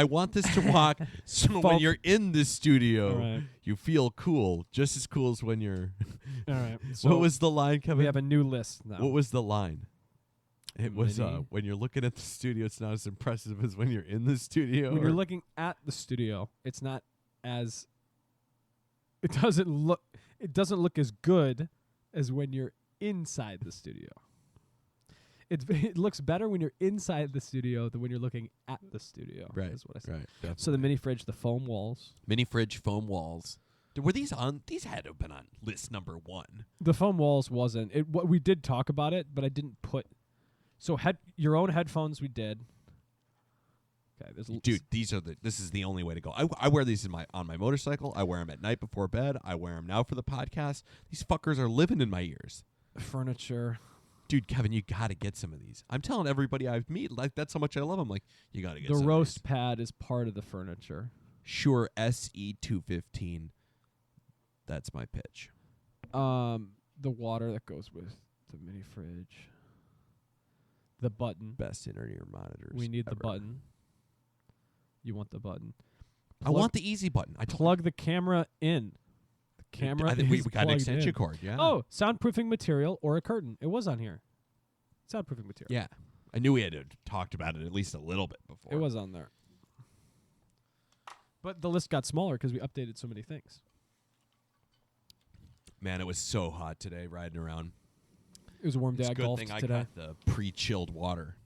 want this to walk so when Foam- you're in the studio, All right. you feel cool, just as cool as when you're. All right. So What was the line, Kevin? we have a new list now. What was the line? It was Mini. when you're looking at the studio, it's not as impressive as when you're in the studio. When you're looking at the studio, it's not as. It doesn't look as good as when you're inside the studio. It looks better when you're inside the studio than when you're looking at the studio. Right, Is what I said. right. Definitely. So the mini fridge, the foam walls. Mini fridge, foam walls. Were these on? These had to have been on list number 1. The foam walls wasn't. We did talk about it, but I didn't put. So your own headphones we did. Okay, Dude, this is the only way to go. I wear these on my motorcycle. I wear them at night before bed. I wear them now for the podcast. These fuckers are living in my ears. furniture. Dude, Kevin, you got to get some of these. I'm telling everybody I've met, like that's how much I love them. Like, you got to get The some roast of these. pad is part of the furniture. Shure SE215. That's my pitch. The water that goes with the mini fridge. The button. Best in-ear monitors. We need the ever. button. You want the button. I want the easy button. I Plug the camera in. The camera I think we is got an plugged extension in. cord. Yeah. Oh, soundproofing material or a curtain. It was on here. Soundproofing material. yeah. I knew we had talked about it at least a little bit before. It was on there. But the list got smaller because we updated so many things. Man, it was so hot today riding around. It was a warm day. It's I a good golfed thing I today. got the pre-chilled water.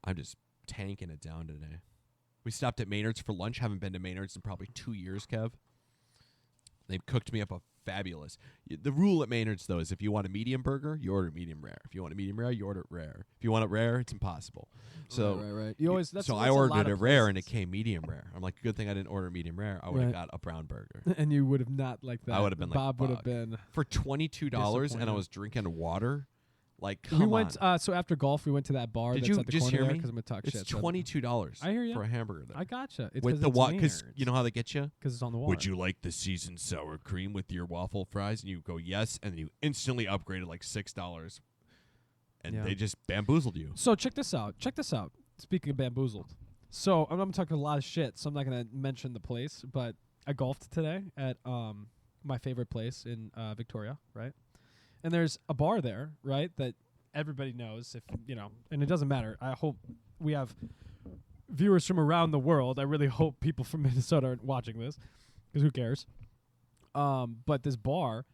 I'm just tanking it down today. We stopped at Maynard's for lunch. Haven't been to Maynard's in probably 2 years, Kev. They cooked me up a fabulous. The rule at Maynard's, though, is if you want a medium burger, you order medium rare. If you want a medium rare, you order it rare. If you want it rare, it's impossible. So, right. You always. That's, so that's I a lot ordered of it rare, and it places. came medium rare. I'm like, good thing I didn't order medium rare. I would have Right. got a brown burger. And you would have not liked that. I would have been like, Bob would have fuck. been. For $22, and I Disappointed. was drinking water. Like, come We went. on. So after golf, we went to that bar. Did that's you at the just corner hear there me? Because I'm gonna talk It's shit. so $22 I hear ya. for a hamburger there. I gotcha. It's with 'cause the it's because Maynard's. you know how they get you? 'Cause it's on the water. Would you like the seasoned sour cream with your waffle fries? And you go yes, and then you instantly upgraded like $6, and Yeah. they just bamboozled you. So check this out. Speaking of bamboozled, so I'm talking a lot of shit. So I'm not gonna mention the place, but I golfed today at my favorite place in Victoria, right? And there's a bar there, right, that everybody knows. If and it doesn't matter. I hope we have viewers from around the world. I really hope people from Minnesota aren't watching this, because who cares? But this bar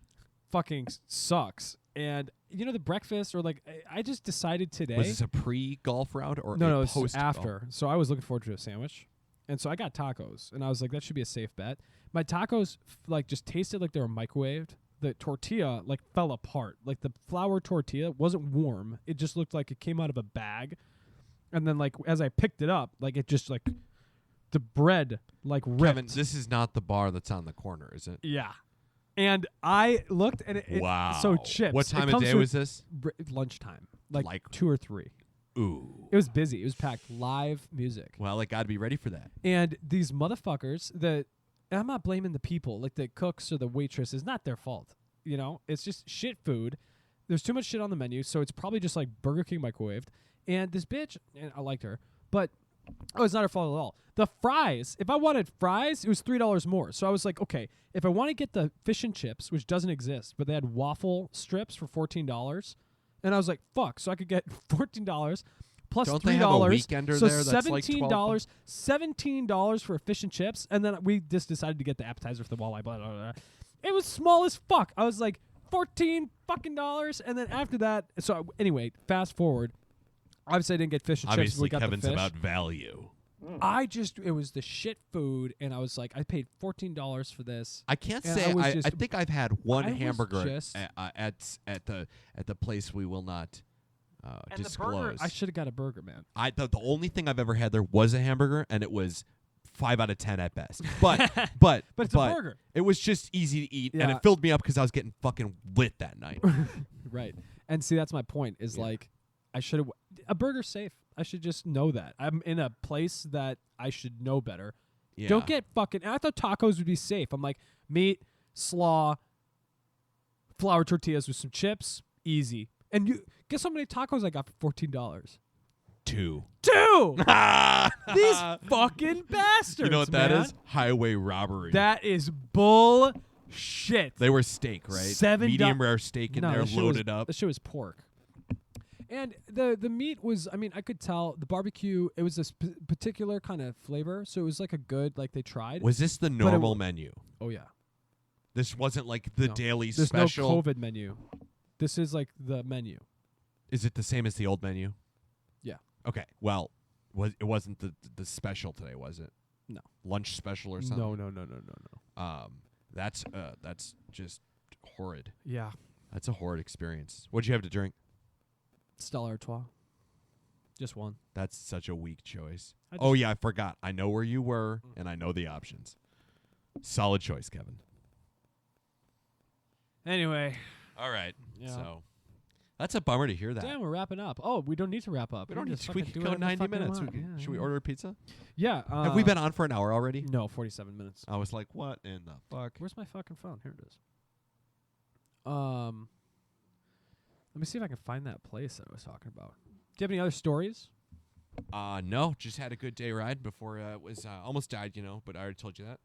fucking sucks. And the breakfast, or like I just decided today. Was this a pre-golf route or No, a it's post after. So I was looking forward to a sandwich, and so I got tacos, and I was like, that should be a safe bet. My tacos just tasted like they were microwaved. the tortilla like fell apart. Like the flour tortilla wasn't warm. It just looked like it came out of a bag. And then like as I picked it up, like it just like the bread like ripped. Kevin, this is not the bar that's on the corner, is it? Yeah. And I looked and wow. So chips. What time of day was this? Lunchtime. Like 2 or 3. Ooh. It was busy. It was packed. Live music. Well, I got to be ready for that. And these motherfuckers, and I'm not blaming the people, like the cooks or the waitresses, not their fault. You know, it's just shit food. There's too much shit on the menu, so it's probably just like Burger King microwaved. And this bitch, and I liked her, but it's not her fault at all. The fries, if I wanted fries, it was $3 more. So I was like, okay, if I want to get the fish and chips, which doesn't exist, but they had waffle strips for $14, and I was like, fuck, so I could get $14 plus Don't $3. they have a weekender so there that's like $12? $17 for fish and chips, and then we just decided to get the appetizer for the walleye. Blah, blah, blah. It was small as fuck. I was like, $14 fucking dollars, and then after that, so anyway, fast forward. Obviously, I didn't get fish and chips. Obviously, We got Kevin's the fish. about value. It was the shit food, and I was like, I paid $14 for this. I can't And say. I I think I've had one I was hamburger just- at the place we will not And disclose. the burger, I should have got a burger, man. The only thing I've ever had there was a hamburger, and it was 5 out of 10 at best. But It's a burger. It was just easy to eat, and Yeah. it filled me up because I was getting fucking lit that night. Right. And see, that's my point, is like, I should have... A burger's safe. I should just know that. I'm in a place that I should know better. Yeah. Don't get fucking... I thought tacos would be safe. I'm like, meat, slaw, flour tortillas with some chips, easy. And you guess how many tacos I got for $14? 2. 2! These fucking bastards, You know what that man. is? Highway robbery. That is bullshit. They were steak, right? $7 Medium rare steak in there, this shit loaded was, up. The shit was pork. And the meat was, I mean, I could tell the barbecue, it was this particular kind of flavor. So it was like a good, like they tried. Was this the normal menu? Oh, yeah. This wasn't like the No. daily There's special? no COVID menu. This is like the menu. Is it the same as the old menu? Yeah. Okay. Well, it wasn't the special today, was it? No. Lunch special or something? No. That's just horrid. Yeah. That's a horrid experience. What'd you have to drink? Stella Artois. Just one. That's such a weak choice. Oh, yeah, I forgot. I know where you were, and I know the options. Solid choice, Kevin. Anyway. All right. Yeah. So that's a bummer to hear that. Damn, we're wrapping up. Oh, we don't need to wrap up. We don't need just to. We fucking can do go whatever the 90 fuck we minutes. want. Should we order a pizza? Yeah. Have we been on for an hour already? No, 47 minutes. I was like, what in the fuck? Where's my fucking phone? Here it is. Let me see if I can find that place that I was talking about. Do you have any other stories? No, just had a good day ride before it was almost died, but I already told you that.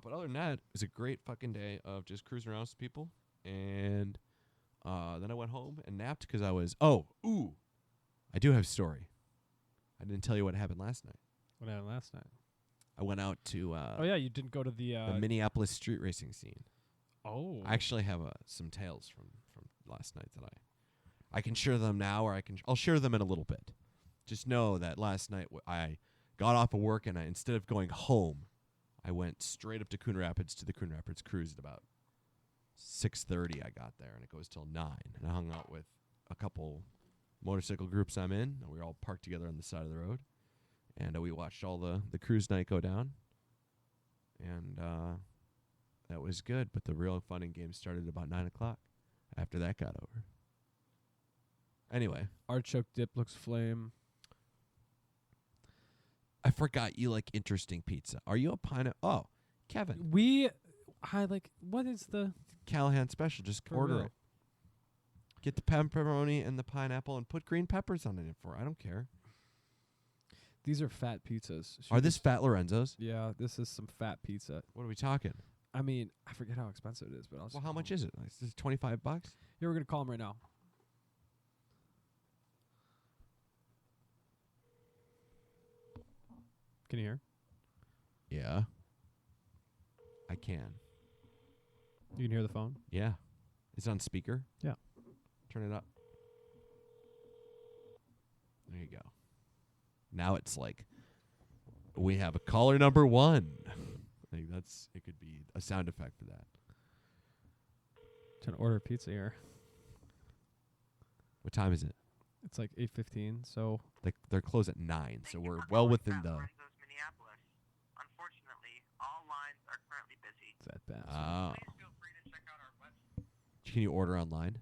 But other than that, it was a great fucking day of just cruising around with people. And then I went home and napped because I was, I do have a story. I didn't tell you what happened last night. What happened last night? I went out to Oh, yeah, you didn't go to the... the Minneapolis street racing scene. Oh. I actually have some tales from last night that I can share them now, or I'll share them in a little bit. Just know that last night I got off of work, and instead of going home, I went straight up to Coon Rapids to the Coon Rapids Cruise at about 6:30. I got there, and it goes till 9. And I hung out with a couple motorcycle groups I'm in, and we were all parked together on the side of the road. And we watched all the cruise night go down. And that was good, but the real fun and games started about 9 o'clock after that got over. Anyway. Artichoke dip looks flame. I forgot you like interesting pizza. Are you a pineapple? Oh, Kevin. What is the... Callahan special. Just For order real. it. Get the pepperoni and the pineapple and put green peppers on it for. I don't care. These are fat pizzas. Are this Fat Lorenzo's? Yeah, this is some fat pizza. What are we talking? I mean, I forget how expensive it is, but Well, how much is it? Like, is it $25? Yeah, we're going to call him right now. Can you hear? Yeah. I can. You can hear the phone? Yeah. Is it on speaker? Yeah. Turn it up. There you go. Now it's like, we have a caller number 1. Like it could be a sound effect for that. Trying to order a pizza here. What time is it? It's like 8:15. So Like they're closed at 9, so we're well within the. Unfortunately, all lines are currently busy. it's that bad. Oh. Please feel free to check out our website. Can you order online?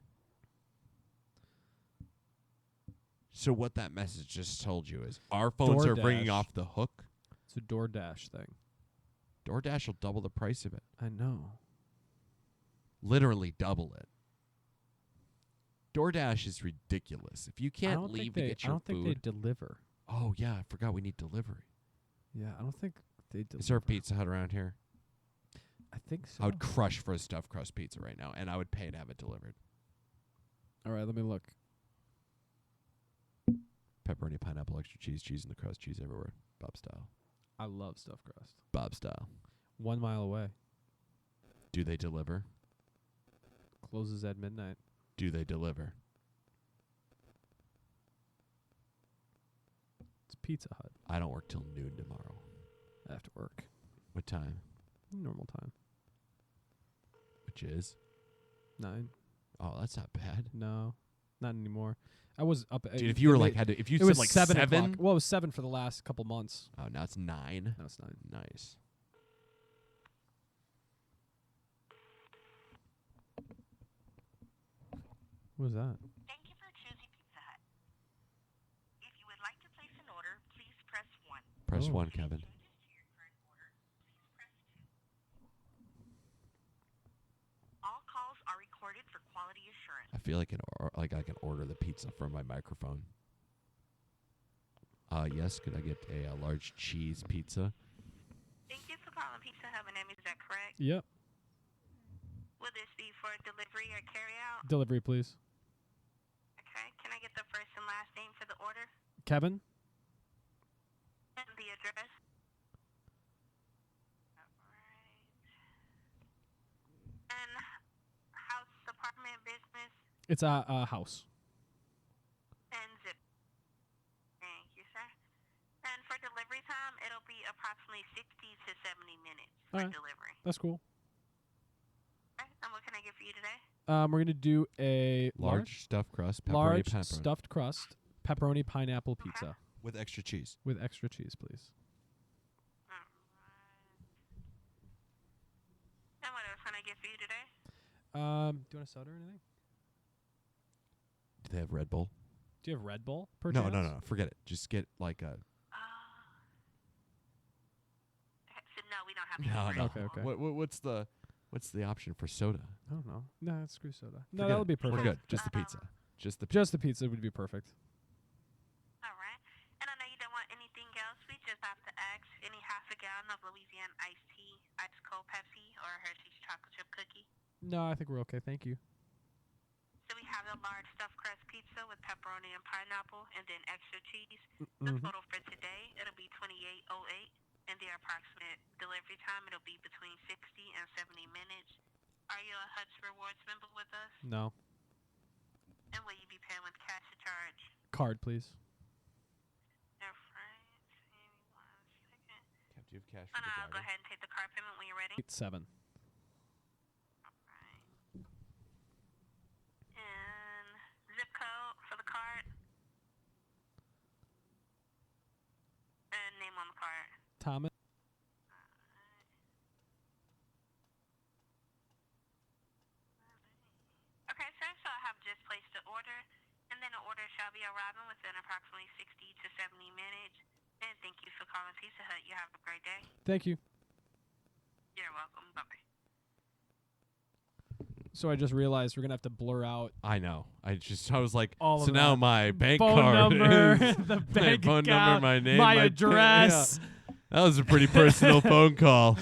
So what that message just told you is our phones are ringing DoorDash. off the hook. It's a DoorDash thing. DoorDash will double the price of it. I know. Literally double it. DoorDash is ridiculous. If you I can't don't leave think to they. get I your don't think food. they deliver. Oh yeah, I forgot we need delivery. Yeah, I don't think they deliver. Is there a Pizza Hut around here? I think so. I would crush for a stuffed crust pizza right now, and I would pay to have it delivered. All right, let me look. Pepperoni, pineapple, extra cheese, cheese in the crust, cheese everywhere. Bob style. I love stuffed crust. Bob style. 1 mile away. Do they deliver? Closes at midnight. Do they deliver? It's Pizza Hut. I don't work till noon tomorrow. I have to work. What time? Normal time. Which is? 9. Oh, that's not bad. No, not anymore. I was up at. Dude, if you were like if you it said was like 7 7. o'clock. Well, it was 7 for the last couple months. Oh, now it's 9. Now it's 9. Nice. What was that? Thank you for choosing Pizza Hut. If you would like to place an order, please press 1. Press Oh. 1, Kevin. Changes to your current order, please press 2. All calls are recorded for quality assurance. I feel like I can order the pizza from my microphone. Yes, could I get a large cheese pizza? Thank you for calling Pizza Hut. My name is that correct? Yep. Will this be for delivery or carry out? Delivery, please. Okay. Can I get the first and last name for the order Kevin. and the address? Alright. And house, apartment, business, It's a house. and zip. Thank you, sir. And for delivery time, it'll be approximately 60 to 70 minutes for Alright. delivery. That's cool. Okay. And what can I get for you today? We're gonna do a Large stuffed crust, pepperoni, large pepperoni. stuffed crust, pepperoni pineapple pizza With extra cheese. with extra cheese, please. Alright. And what else can I get for you today? Do you want a soda or anything? Do they have Red Bull? Do you have Red Bull? Per No, chance? no. Forget it. Just get like a. So no, we don't have any. No. Okay. What's the option for soda? I don't know. No, it's screw soda. No, Forget that would it. be perfect. We're good. Just the pizza. Just the. Just the pizza would be perfect. All right. And I know you don't want anything else. We just have to ask any half a gallon of Louisiana iced tea, ice cold Pepsi, or Hershey's chocolate chip cookie. No, I think we're okay. Thank you. So we have the large stuffed crust pizza with pepperoni and pineapple, and then extra cheese. The Mhm. total for today, it'll be $28.08, and the approximate delivery time, it'll be between 60 and 70 minutes. Are you a Hutch Rewards member with us? No. And will you be paying with cash or charge? Card, please. All right. Give me 1 second. Kev, do you have cash And I'll go ahead and take the card payment when you're ready. 8-7. Alright. And zip code for the card. And name on the card. Thomas. Okay, sir, so I have just placed the order, and then the order shall be arriving within approximately 60 to 70 minutes. And thank you for calling Pizza Hut. You have a great day. Thank you. You're welcome. Bye-bye. So I just realized we're gonna have to blur out I know. I was like, all so of now that. my bank phone card number, is the my bank phone number, account, my name, my my address. Yeah. That was a pretty personal phone call.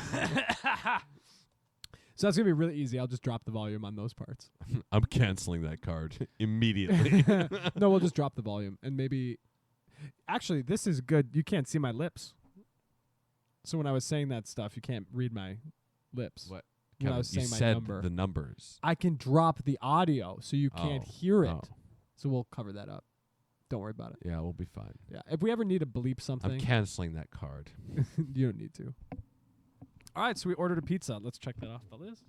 So that's gonna be really easy. I'll just drop the volume on those parts. I'm canceling that card immediately. No, we'll just drop the volume and maybe. Actually, this is good. You can't see my lips. So when I was saying that stuff, you can't read my lips. What? When I Kevin, was you saying my said number. the numbers. I can drop the audio so you can't hear it. Oh. So we'll cover that up. Don't worry about it. Yeah, we'll be fine. Yeah. If we ever need to bleep I'm something, canceling that card. you don't need to. All right, so we ordered a pizza. Let's check that off the list.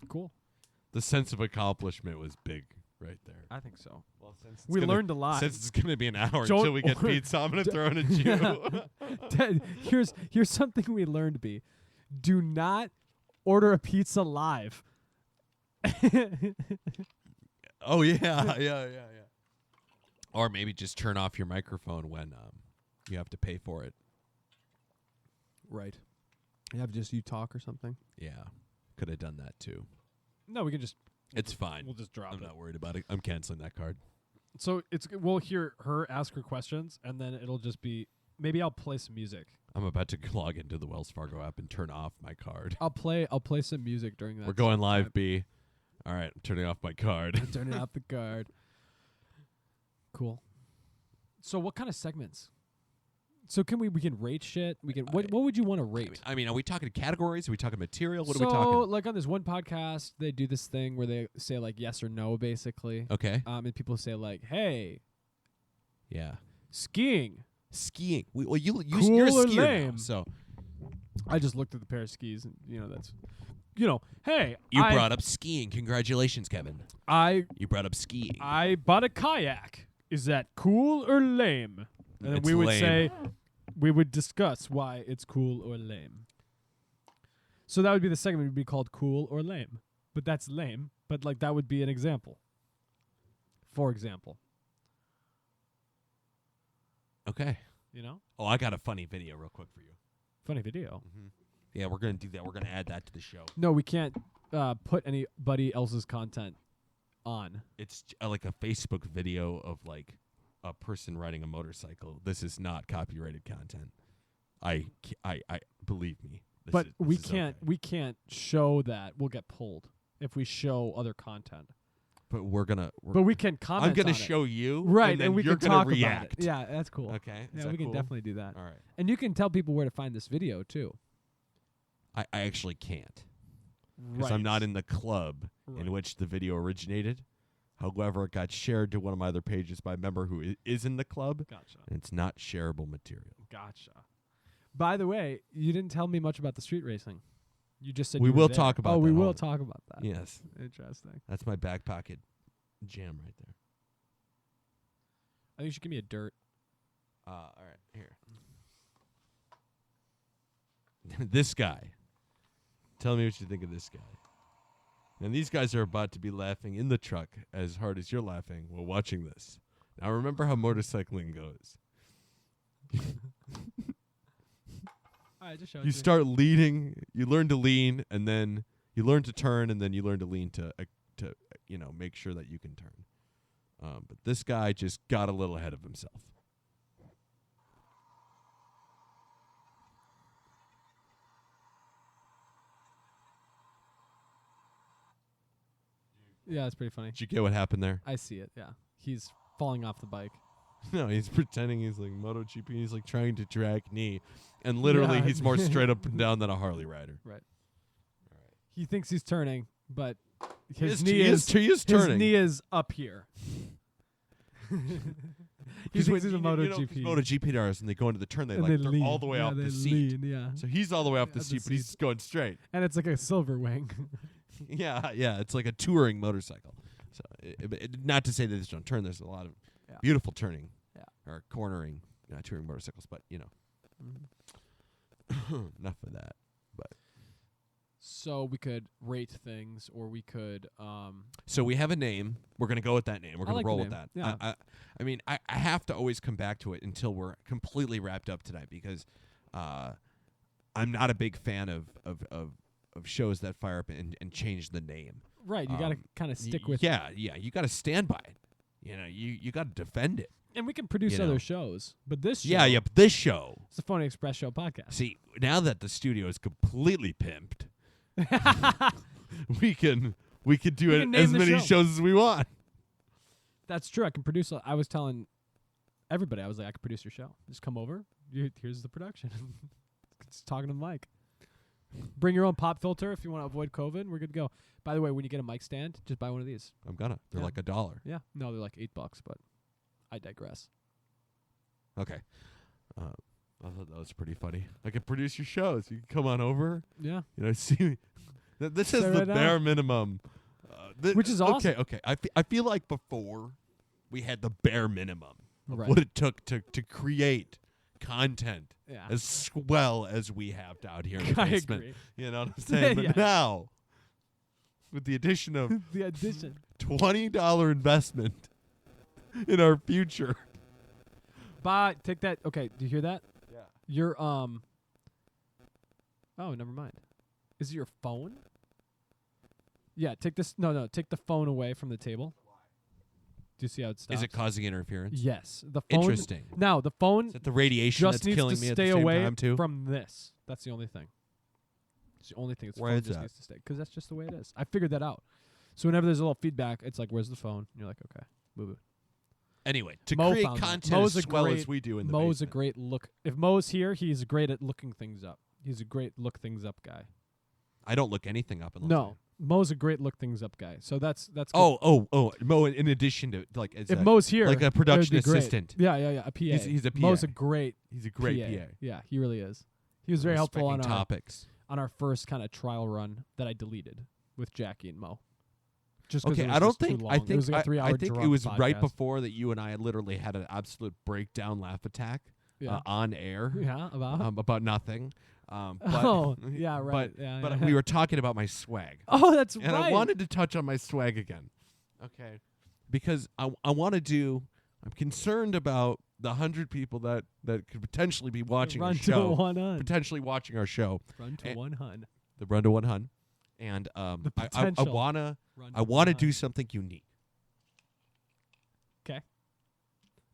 Cool. The sense of accomplishment was big right there. I think so. Well, since We learned a lot. Since it's going to be an hour Don't until we get order- pizza, I'm going to throw in a Jew. Here's something we learned, B. Do not order a pizza live. Oh, yeah. Or maybe just turn off your microphone when you have to pay for it. Right. You have just you talk or something? Yeah. Could have done that too. No, we can just... It's fine. We'll just drop I'm it. not worried about it. I'm canceling that card. So we'll hear her ask her questions, and then it'll just be... Maybe I'll play some music. I'm about to log into the Wells Fargo app and turn off my card. I'll play some music during that. We're going live, time. B. All right, I'm turning off my card. I'm turning off the card. Cool. So what kind of segments? So we can rate shit. We can what would you want to rate? I mean, are we talking categories? Are we talking material? What so, are we talking? like on this one podcast, they do this thing where they say like yes or no, basically. Okay. And people say like, "Hey, Yeah. skiing." Skiing. Well, you're a Cool or skier now, lame? so I just looked at the pair of skis, and that's, hey, you I brought up skiing. Congratulations, Kevin. You brought up skiing. I bought a kayak. Is that cool or lame? And then It's we would lame. say, we would discuss why it's cool or lame. So that would be the segment would be called cool or lame. But that's lame. But like that would be an example. For example. Okay. Oh, I got a funny video real quick for you. Funny video. Yeah, we're going to do that. We're going to add that to the show. No, we can't put anybody else's content on. It's like a Facebook video of like a person riding a motorcycle. This is not copyrighted content. I believe me. But we this is can't okay. we can't show that. We'll get pulled if we show other content. But we're gonna. But we can comment. I'm gonna on show you, it. Right, and then we you're can gonna talk react. about it. Yeah, that's cool. Okay. Is Yeah, that we can cool? definitely do that. All right. And you can tell people where to find this video too. I actually can't because Right. I'm not in the club Right. in which the video originated. However, it got shared to one of my other pages by a member who is in the club, Gotcha. and it's not shareable material. Gotcha. By the way, you didn't tell me much about the street racing. You just said We you were will there. talk about Oh, we that will all. talk about that. Yes, Interesting. that's my back pocket jam right there. I think you should give me a dirt. All right, here. This guy. Tell me what you think of this guy. And these guys are about to be laughing in the truck as hard as you're laughing while watching this. Now remember how motorcycling goes. All right, just show it You to me. start leading, you learn to lean, and then you learn to turn, and then you learn to lean to make sure that you can turn. But this guy just got a little ahead of himself. Yeah, it's pretty funny. Did you get what happened there? I see it. Yeah, he's falling off the bike. No, he's pretending he's like MotoGP. He's like trying to drag knee, and literally Yeah. he's more straight up and down than a Harley rider. Right. All right. He thinks he's turning, but He his is- knee he is his turning. knee is up here. he Because thinks he's a MotoGP. MotoGP. MotoGP drivers, and they go into the turn, And they're lean. all the way Yeah, off they the seat. lean, yeah. So he's all the way off the At the seat, but he's seat. going straight. And it's like a silver wing. Yeah, it's like a touring motorcycle. So, not to say that they don't turn. There's a lot of Yeah. beautiful turning, Yeah. or cornering touring motorcycles. But enough of that. So we could rate things, or we could. So we have a name. We're going to go with that name. We're I going like to roll the with name. that. Yeah. I mean, I have to always come back to it until we're completely wrapped up tonight because I'm not a big fan of shows that fire up and change the name. Right, you got to kind of stick with. Yeah, you got to stand by it. You got to defend it. And we can produce You know. other shows, but this show, Yeah, but this show. it's the Phony Express Show podcast. See, now that the studio is completely pimped, we can do We can it name as the many show. shows as we want. That's true. I can produce. I was telling everybody, I was like, I can produce your show. Just come over. Here's the production. Just talking to the mic. Bring your own pop filter if you want to avoid COVID. We're good to go. By the way, when you get a mic stand, just buy one of these. I'm gonna. They're Yeah. like $1. Yeah. No, they're like $8, but I digress. Okay. I thought that was pretty funny. I could produce your shows. You can come on over. Yeah. See. This is Say the right now. bare minimum. Which is awesome. Okay. I feel like before we had the bare minimum of Right. what it took to create content Yeah. as well as we have out here in the I basement. agree. You know what I'm saying? Yeah. But now, with the addition of The addition. $20 investment in our future. Bye. Take that. Okay. Do you hear that? Yeah. Your Oh, never mind. Is it your phone? Yeah. Take this. No. Take the phone away from the table. Do you see how it stops? Is it causing interference? Yes. The phone. Interesting. Now the phone Is that the radiation just that's needs killing to me at stay the same away time too? from this. That's the only thing. It's the only thing. Its Why phone is just that? needs to stay because that's just the way it is. I figured that out. So whenever there's a little feedback, it's like, "Where's the phone?" And you're like, "Okay, move it." Anyway, to Mo create found that. content Mo's as a well great- as we do in the Mo's a basement. great look. If Mo's here, he's great at looking things up. He's a great look things up guy. I don't look anything up unless No, Mo's a great look things up guy. So that's good. Oh, Mo. In addition to like, as if a, Mo's here, like a it would production be great. assistant, Yeah, a PA. He's a Mo's a PA. great he's a great PA. PA. Yeah, he really is. He was very helpful on Respecting our topics. first kind of trial run that I deleted with Jackie and Mo. Just 'cause Okay, it was I don't just too think. long. I It think. was like a 3 hour I think it drunk was right podcast. before that you and I literally had an absolute breakdown laugh attack Yeah. on air Yeah, about nothing. But, oh, yeah, right. But yeah, but yeah. we were talking about my swag. Oh, that's And right. I wanted to touch on my swag again. Okay. Because I want to do. I'm concerned about the 100 people that could potentially be watching Run our to show. one-hun. Potentially watching our show. Run to and- one-hun. The Run to one-hun. And The I potential. wanna Run I wanna one-hun. do something unique. 'Kay.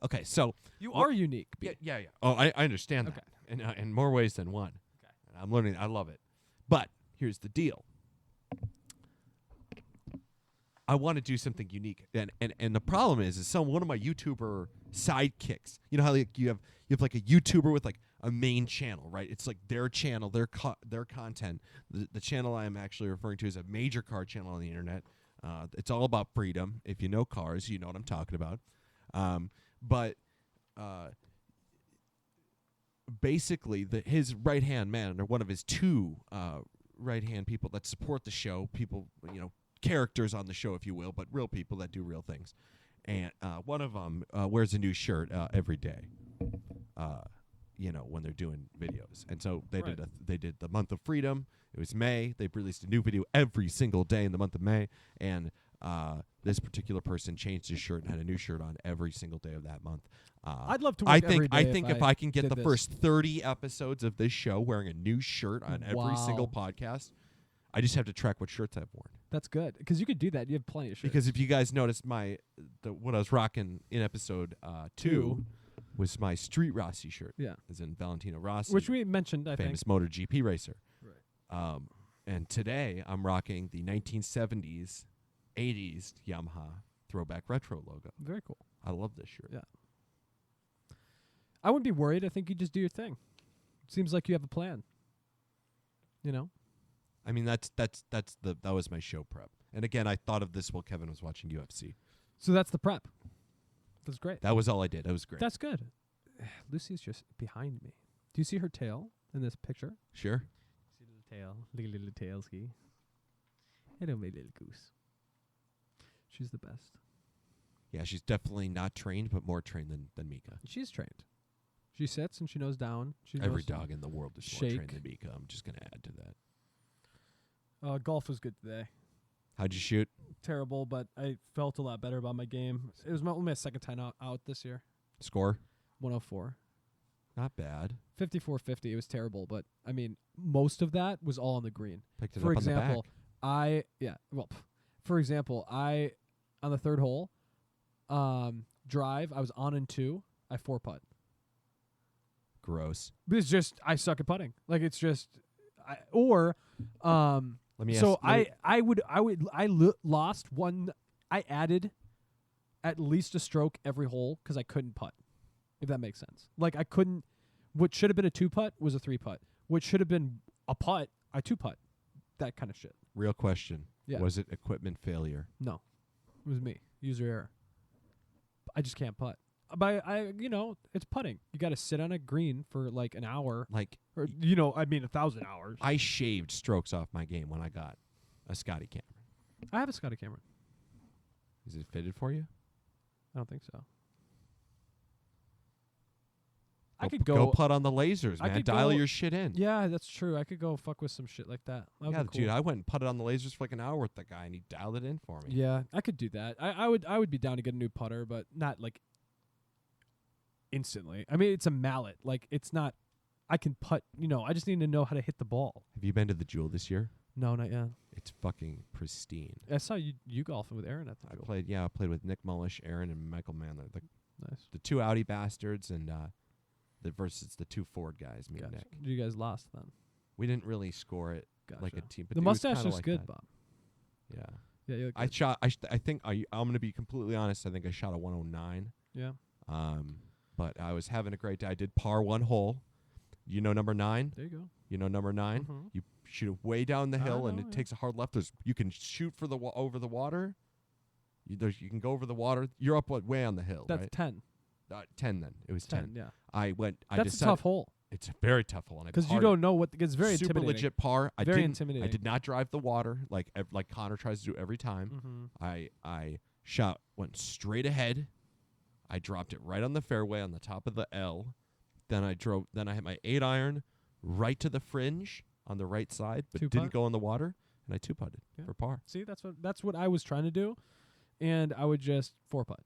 Okay, so You What- are unique. B. yeah. Oh, I understand Okay. that. In more ways than one. Okay. And I'm learning. I love it. But here's the deal. I want to do something unique, and the problem is one of my YouTuber sidekicks. You know how like you have like a YouTuber with like a main channel, right? It's like their channel, their content. The channel I am actually referring to is a major car channel on the internet. It's all about freedom. If you know cars, you know what I'm talking about. But basically, his right hand man, or one of his two right hand people that support the show, people characters on the show, if you will, but real people that do real things. And one of them wears a new shirt every day. When they're doing videos, and so they did the month of freedom. It was May. They released a new video every single day in the month of May, and this particular person changed his shirt and had a new shirt on every single day of that month. I'd love to work I every think I day think if if I can get did the this. first 30 episodes of this show wearing a new shirt on every single Wow. podcast, I just have to track what shirts I've worn. That's good because you could do that. You have plenty of shirts. Because if you guys noticed what I was rocking in episode 2 was my Street Rossi shirt. Yeah. As in Valentino Rossi, which we mentioned, I famous think. MotoGP racer. Right. And today I'm rocking the 1970s, 80s Yamaha throwback retro logo. Very cool. I love this shirt. Yeah. I wouldn't be worried. I think you just do your thing. Seems like you have a plan. You know? I mean, that was my show prep. And again, I thought of this while Kevin was watching UFC. So that's the prep. That's great. That was all I did. That was great. That's good. Lucy's just behind me. Do you see her tail in this picture? Sure. See the little tail. Look at little tail ski. Hello, my little goose. She's the best. Yeah, she's definitely not trained, but more trained than Mika. She's trained. She sits and she knows down. She Every knows dog in the world is more trained shake. than Mika. I'm just going to add to that. Golf was good today. How'd you shoot? Terrible, but I felt a lot better about my game. It was only my second time out this year. Score? 104. Not bad. 54-50. It was terrible, but I mean, most of that was all on the green. Picked it For up example, on the back. for example, on the third hole, drive, I was on in 2. I 4-putt. Gross. But it's just I suck at putting. Like it's just, Let me so ask. lost one. I added at least a stroke every hole because I couldn't putt. If that makes sense. Like I couldn't. What should have been a 2-putt was a 3-putt. What should have been a putt, I 2-putt. That kind of shit. Real question. Yeah. Was it equipment failure? No, it was me. User error. I just can't putt. it's putting. You got to sit on a green for like an hour, Like, or 1,000 hours. I shaved strokes off my game when I got a Scotty Cameron. I have a Scotty Cameron. Is it fitted for you? I don't think so. Go, I could go putt on the lasers, I man. could Dial go- your shit in. Yeah, that's true. I could go fuck with some shit like that. That'd Yeah, be cool. dude, I went and putted on the lasers for like an hour with the guy, and he dialed it in for me. Yeah, I could do that. I would be down to get a new putter, but not like instantly. I mean, it's a mallet. Like it's not. I can putt. I just need to know how to hit the ball. Have you been to the Jewel this year? No, not yet. It's fucking pristine. I saw you golfing with Aaron at the I Jewel. played with Nick Mullish, Aaron, and Michael Mandler. Nice. The two Audi bastards and versus the two Ford guys, me and Gotcha. Nick. You guys lost then. We didn't really score it Gotcha. like a team. But The it was mustache kinda looks like good, that. Bob. Yeah. Yeah, you look I good. shot. I think I'm gonna be completely honest. I think I shot a 109. Yeah. But I was having a great day. I did par one hole. You know number 9. There you go. You know number 9. Mhm. You shoot it way down the I hill, and know, it yeah. takes a hard left. You can shoot for the over the water. You can go over the water. You're up way on the hill, That's right? 10. 10 then. It was 10. Yeah. I That's a decided tough hole it's a very tough hole, and I because you parred don't know what. It's very super intimidating. legit par. I Very didn't. intimidating. I did not drive the water like Connor tries to do every time. Mm-hmm. I went straight ahead. I dropped it right on the fairway on the top of the L. Then I hit my 8-iron right to the fringe on the right side, but Two-putt? didn't go in the water, and I 2-putted Yeah. for par. See, that's what I was trying to do, and I would just 4-putt.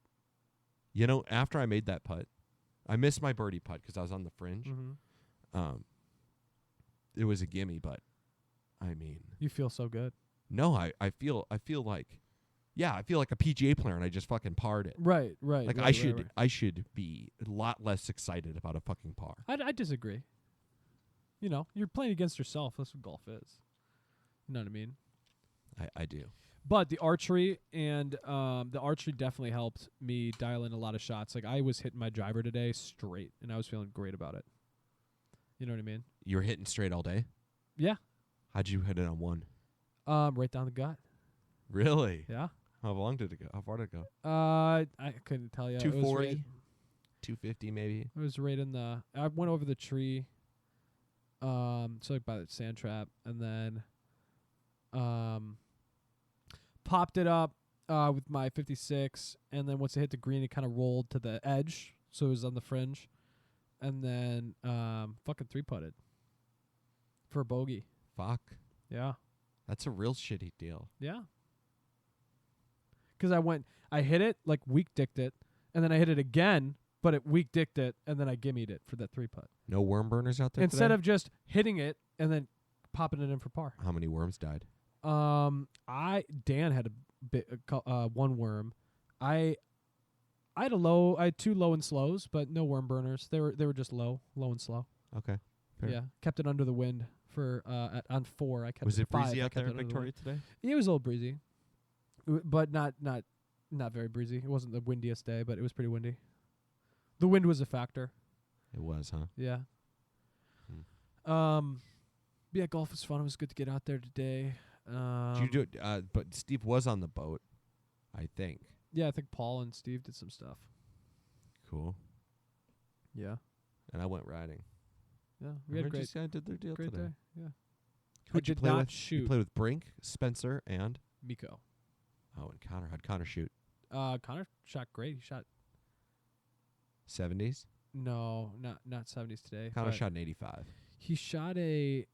After I made that putt, I missed my birdie putt because I was on the fringe. Mm-hmm. It was a gimme, but I mean, You feel so good. no, I feel like, yeah, I feel like a PGA player, and I just fucking parred it. Right. Like right, I should right. I should be a lot less excited about a fucking par. I disagree. You're playing against yourself. That's what golf is. You know what I mean? I do. But the archery definitely helped me dial in a lot of shots. Like I was hitting my driver today straight, and I was feeling great about it. You know what I mean? You were hitting straight all day? Yeah. How'd you hit it on one? Right down the gut. Really? Yeah. How long did it go? How far did it go? I couldn't tell you. 240? 250 maybe? It was right in the. I went over the tree. So like by the sand trap, and then, popped it up, with my 56, and then once it hit the green, it kind of rolled to the edge, so it was on the fringe, and then fucking 3-putted for a bogey. Fuck. Yeah. That's a real shitty deal. Yeah. 'Cause I hit it, like weak-dicked it, and then I hit it again, but it weak-dicked it, and then I gimmied it for that 3-putt. No worm burners out there Instead today? of just hitting it and then popping it in for par. How many worms died? Dan had one worm. I had I had 2 low and slows, but no worm burners. They were just low and slow. Okay. Fair. Yeah, kept it under the wind for on 4. I kept Was it it 5. breezy I out kept there it in under the Victoria wind. today? It was a little breezy, but not very breezy. It wasn't the windiest day, but it was pretty windy. The wind was a factor. It was, huh? Yeah. Yeah, golf was fun. It was good to get out there today. Did you do it? But Steve was on the boat, I think. Yeah, I think Paul and Steve did some stuff. Cool. Yeah. And I went riding. Yeah, we had a Regis guy did their deal great today. day. Yeah. Who'd you did play not with? You shoot. played with Brink, Spencer, and Miko. and Connor. How'd Connor shoot? Connor shot great. He shot 70s. not 70s today. Connor but shot an 85. He shot a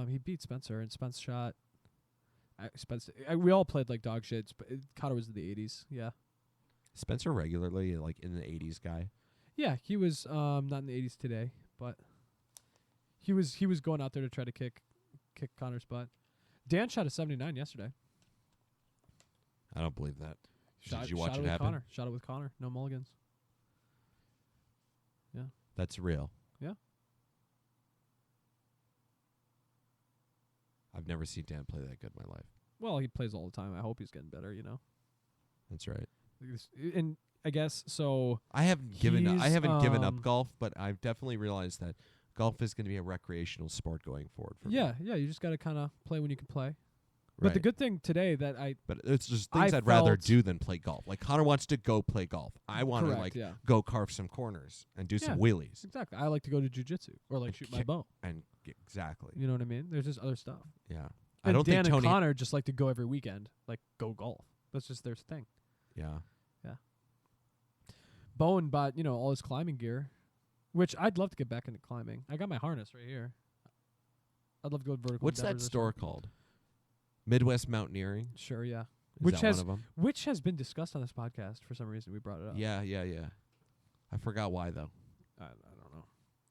he beat Spencer, and Spence shot. We all played like dog shits, but Connor was in the 80s. Yeah. Spencer regularly like in the 80s guy. Yeah, he was not in the 80s today, but he was going out there to try to kick Connor's butt. Dan shot a 79 yesterday. I don't believe that. Shot, Did you watch shot it with happen? Connor. Shot it with Connor. No mulligans. Yeah. That's real. Yeah. I've never seen Dan play that good in my life. Well, he plays all the time. I hope he's getting better, That's right. And I guess so. I haven't given up He's, golf, but I've definitely realized that golf is going to be a recreational sport going forward for me. Yeah, you just got to kind of play when you can play. But the good thing today that But it's just things I'd rather do than play golf. Like Connor wants to go play golf. I want to go carve some corners and do some wheelies. Exactly. I like to go to jujitsu or like shoot my bow. And exactly. You know what I mean? There's just other stuff. Yeah. And I don't Dan think Tony and Connor just like to go every weekend, like go golf. That's just their thing. Yeah. Yeah. Bowen bought, all his climbing gear, which I'd love to get back into climbing. I got my harness right here. I'd love to go vertical. What's that store called? Midwest Mountaineering? Sure, yeah. Is that one of them? Which has been discussed on this podcast for some reason. We brought it up. Yeah. I forgot why, though. I don't know.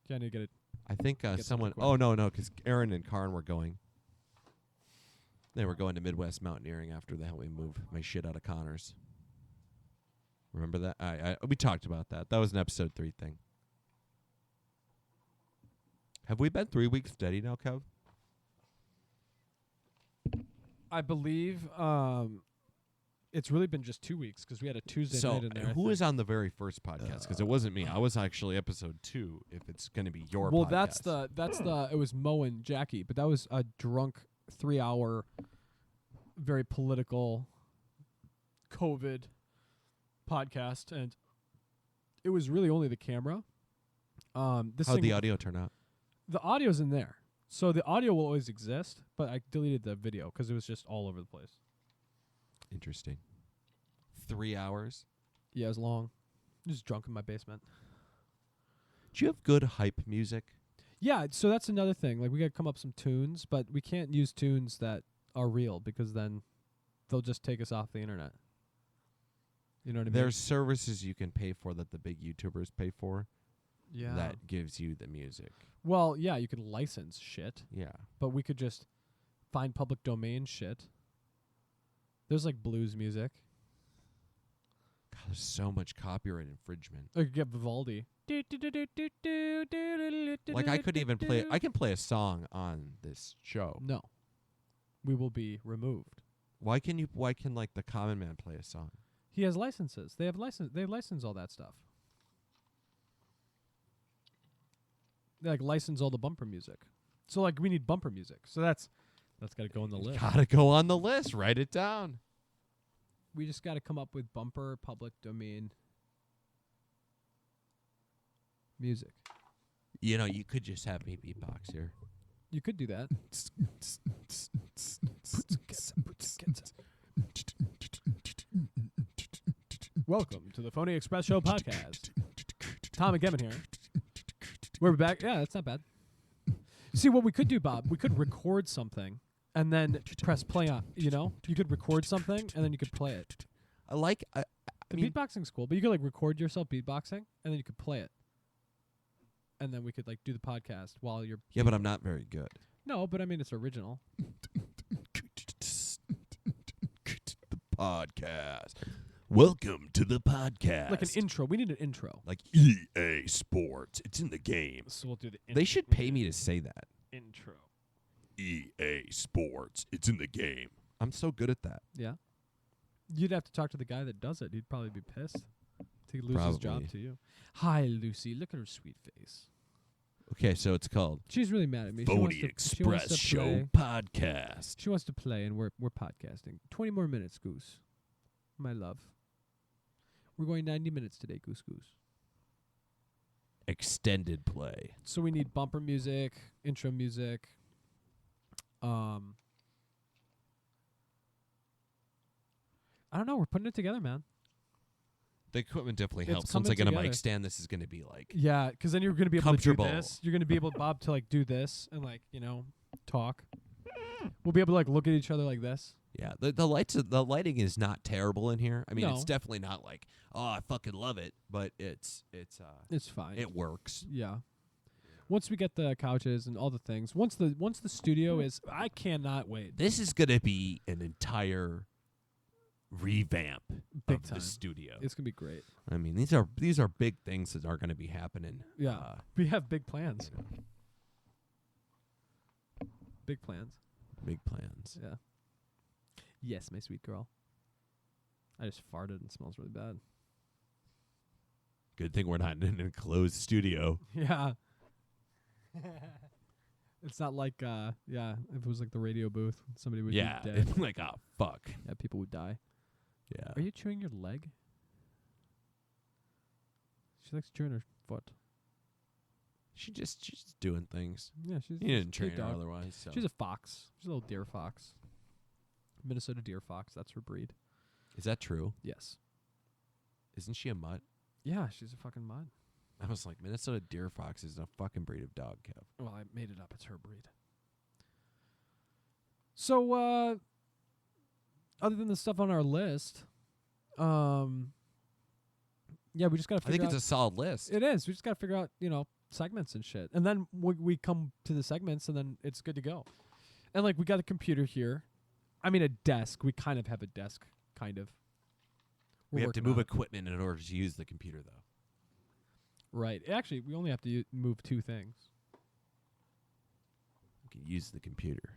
Yeah, I need to get it. I think someone... Oh, no, because Aaron and Karn were going. They were going to Midwest Mountaineering after they helped me move my shit out of Connor's. Remember that? We talked about that. That was an episode 3 thing. Have we been 3 weeks steady now, Kev? I believe it's really been just 2 weeks because we had a Tuesday night in there. Who was on the very first podcast? Because it wasn't me. I was actually episode 2. If it's going to be your podcast. that's the. It was Mo and Jackie, but that was a drunk 3-hour, very political, COVID podcast, and it was really only the camera. How'd the audio turn out? The audio's in there. So the audio will always exist, but I deleted the video because it was just all over the place. Interesting. 3 hours? Yeah, it was long. Just drunk in my basement. Do you have good hype music? Yeah, so that's another thing. Like, we got to come up some tunes, but we can't use tunes that are real because then they'll just take us off the internet. You know what I mean? There's services you can pay for that the big YouTubers pay for. Yeah. That gives you the music. Well, yeah, you can license shit. Yeah. But we could just find public domain shit. There's like blues music. God, there's so much copyright infringement. I could get Vivaldi. Like I could even play. I can play a song on this show. No, we will be removed. Why can like the common man play a song? He has licenses. They license all that stuff. They like license all the bumper music. So like we need bumper music. So that's got to go on the list. Gotta go on the list. Write it down. We just got to come up with bumper public domain music. You could just have me beatbox here. You could do that. Welcome to the Phony Express Show podcast. Tom and Kevin here. We're back. Yeah, that's not bad. See, what we could do, Bob, we could record something and then press play on, you could record something and then you could play it. I mean, beatboxing's cool, but you could like record yourself beatboxing and then you could play it. And then we could like do the podcast while you're... Yeah, but I'm not very good. No, but I mean, it's original. The podcast. Welcome to the podcast. Like an intro. We need an intro. Like EA Sports. It's in the game. So we'll do the intro. They should pay me to say that. Intro. EA Sports. It's in the game. I'm so good at that. Yeah. You'd have to talk to the guy that does it. He'd probably be pissed to lose his job to you. Hi, Lucy. Look at her sweet face. Okay, so it's called She's really mad at me. Phony Express Show Podcast. She wants to play, and we're podcasting. 20 more minutes, Goose. My love. We're going 90 minutes today, Goose Goose. Extended play. So we need bumper music, intro music. I don't know. We're putting it together, man. The equipment definitely It's helps. Once coming I get a together. mic stand, this is going to be like... Yeah, because then you're going to be able comfortable. to do this. You're going to be able, Bob, to like do this and like, talk. We'll be able to like look at each other like this. Yeah, the lighting is not terrible in here. I mean, No. it's definitely not like, oh, I fucking love it, but it's fine. it works. Yeah. Once we get the couches and all the things, once the studio is, I cannot wait. This is going to be an entire revamp Big of time. the studio. It's gonna be great. I mean, these are big things that are going to be happening. Yeah, we have big plans. Big plans. Big plans. Yeah. Yes, my sweet girl. I just farted and it smells really bad. Good thing we're not in an enclosed studio. Yeah. It's not like if it was like the radio booth, somebody would Yeah. be dead. Like, oh, fuck. Yeah, people would die. Yeah. Are you chewing your leg? She likes chewing her foot. She's just doing things. Yeah, she's You didn't she's a train her dog. otherwise. So. She's a fox. She's a little deer fox. Minnesota deer fox. That's her breed. Is that true? Yes. Isn't she a mutt? Yeah, she's a fucking mutt. I was like, Minnesota deer fox is a fucking breed of dog, Kev. Well, I made it up. It's her breed. So, other than the stuff on our list, yeah, we just gotta I figure think out. it's a solid list. It is. We just gotta figure out, segments and shit, and then we come to the segments, and then it's good to go. And like, we got a computer here. I mean, a desk. We kind of have a desk, kind of. We have to working move on it. equipment in order to use the computer, though. Right. Actually, we only have to move two things. We can use the computer.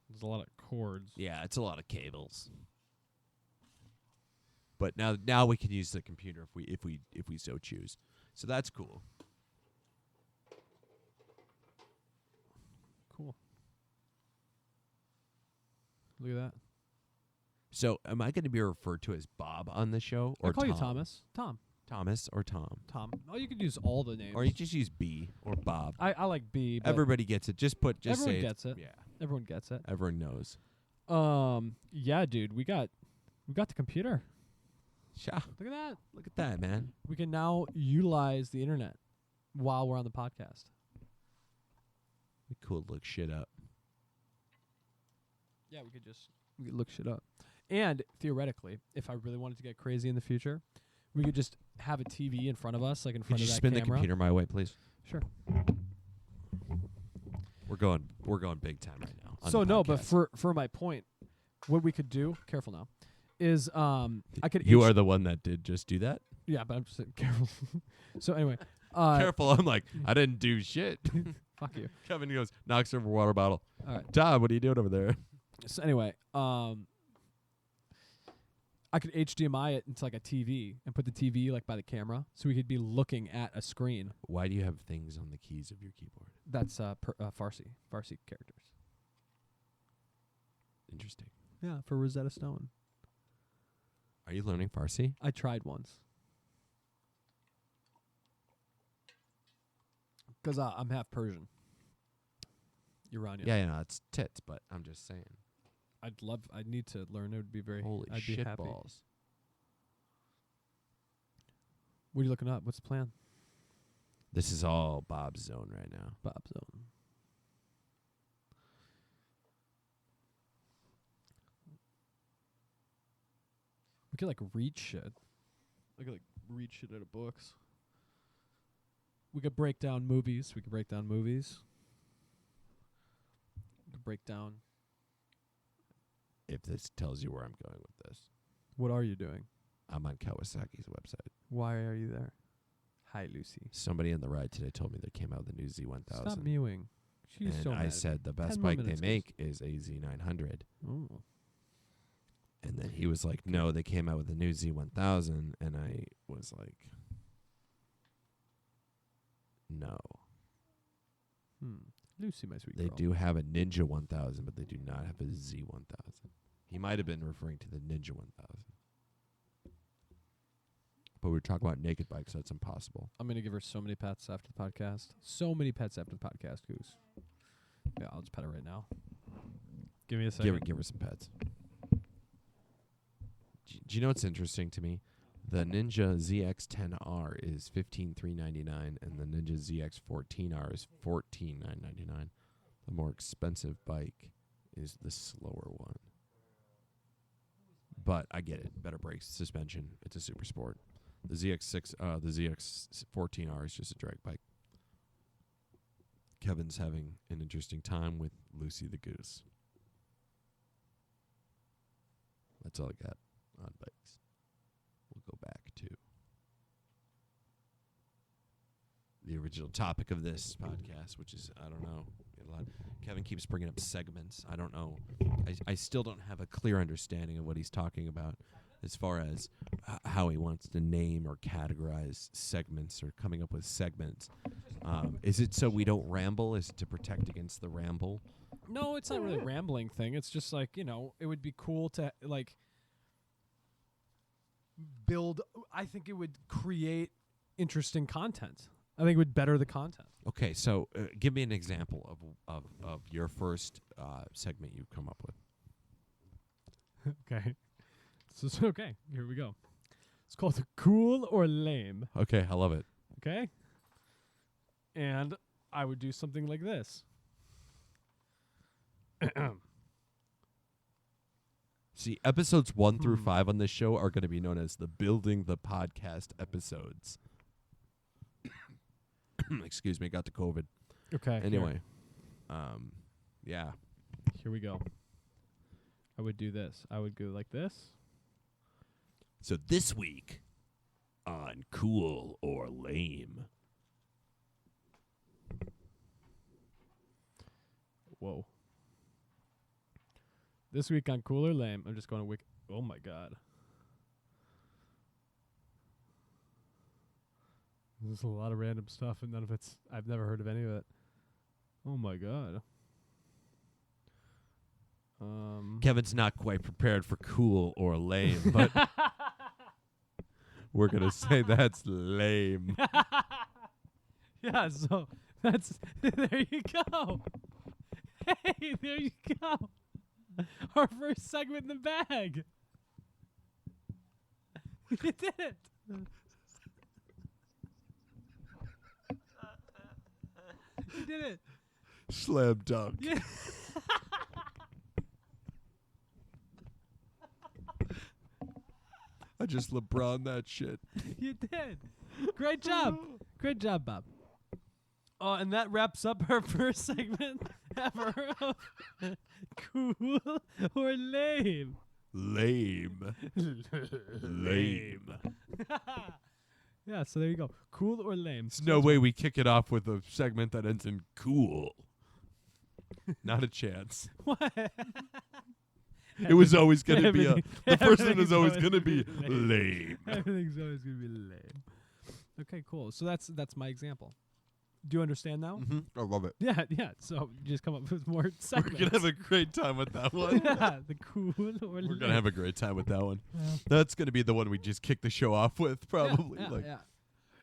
There's a lot of cords. Yeah, it's a lot of cables. But now we can use the computer if we so choose. So that's cool. Cool. Look at that. So am I going to be referred to as Bob on the show, or I call Tom? you Thomas. Tom. Thomas or Tom? Oh, you could use all the names. Or you just use B or Bob. I like B. But Everybody gets it. Just everyone say gets it. Yeah, Everyone gets it. everyone knows. Yeah, dude, we got the computer. Yeah. Look at that. Look at that, man. We can now utilize the internet while we're on the podcast. Be cool to look shit up. Yeah, we could look shit up. And theoretically, if I really wanted to get crazy in the future, we could just have a TV in front of us, like in Could front you of that spin the camera. computer my way, please? Sure. We're going big time right now. on So the no, but podcast. for my point, what we could do, careful now, is I could You are the one that did just do that. yeah, but I'm just saying careful. So anyway, Careful. I'm like, I didn't do shit. fuck you. Kevin goes, knocks over a water bottle. All right. Tom, what are you doing over there? So anyway, I could HDMI it into like a TV and put the TV like by the camera, so we could be looking at a screen. Why do you have things on the keys of your keyboard? That's Farsi characters. Interesting. Yeah, for Rosetta Stone. Are you learning Farsi? I tried once. 'Cause I'm half Persian. Iranian. Yeah, no, it's tits, but I'm just saying. I'd need to learn. It would be very. Holy I'd be shit happy. balls. What are you looking up? What's the plan? This is all Bob's zone right now. Bob Zone. We could like read shit. I could like read shit out of books. We could break down movies. We could break down. If this tells you where I'm going with this. What are you doing? I'm on Kawasaki's website. Why are you there? Hi, Lucy. Somebody in the ride today told me they came out with the new Z1000. Stop mewing. She's and so I mad. said the 10 best more bike they minutes, make is a Z900. Oh. And then he was like, no, they came out with the new Z1000. And I was like, no. Lucy, my sweet They girl. do have a Ninja 1000, but they do not have a Z1000. He might have been referring to the Ninja 1000. But we were talking about naked bikes, so it's impossible. I'm going to give her so many pets after the podcast. So many pets after the podcast, Goose. Yeah, I'll just pet her right now. Give me a second. Give her some pets. Do you know what's interesting to me? The Ninja ZX10R is $15,399, and the Ninja ZX14R is $14,999. The more expensive bike is the slower one. But I get it. Better brakes, suspension. It's a super sport. The ZX14R is just a drag bike. Kevin's having an interesting time with Lucy the Goose. That's all I got on bikes. We'll go back to the original topic of this podcast, which is, I don't know. Kevin keeps bringing up segments. I don't know. I still don't have a clear understanding of what he's talking about. as far as how he wants to name or categorize segments or coming up with segments. Is it so we don't ramble? Is it to protect against the ramble? No, it's not really a rambling thing. It's just like, you know, it would be cool to like build. I think it would create interesting content. I think it would better the content. Okay, so give me an example of your first segment you've come up with. Okay. So okay, here we go. It's called Cool or Lame. Okay, I love it. Okay? And I would do something like this. See, episodes 1 through 5 on this show are going to be known as the Building the Podcast episodes. Excuse me, got the COVID. Okay. Anyway, yeah. Here we go. I would do this. I would go like this. So this week on Cool or Lame. Whoa. This week on Cool or Lame, I'm just going to oh my god. There's a lot of random stuff and none of it's I've never heard of any of it. Oh my god. Kevin's not quite prepared for Cool or Lame, but we're going to say that's lame. Yeah, so that's there you go. Hey, there you go. Our first segment in the bag. You did it. You did it. Slam dunk. Yeah. I just LeBron that shit. You did. Great job. Great job, Bob. Oh, and that wraps up our first segment ever of Cool or Lame. Lame. Lame. Yeah, so there you go. Cool or lame. There's no way we kick it off with a segment that ends in cool. Not a chance. What? It was always going to be everything- the first one everything's is always always going to gonna be be lame. Everything's always going to be lame. Okay, cool. So that's my example. Do you understand now? Mm-hmm. I love it. Yeah, yeah. So you just come up with more We're segments. going to have a great time with that one. Yeah, the cool or We're lame. going to have a great time with that one. Yeah. That's going to be the one we just kick the show off with, probably. Yeah, like yeah.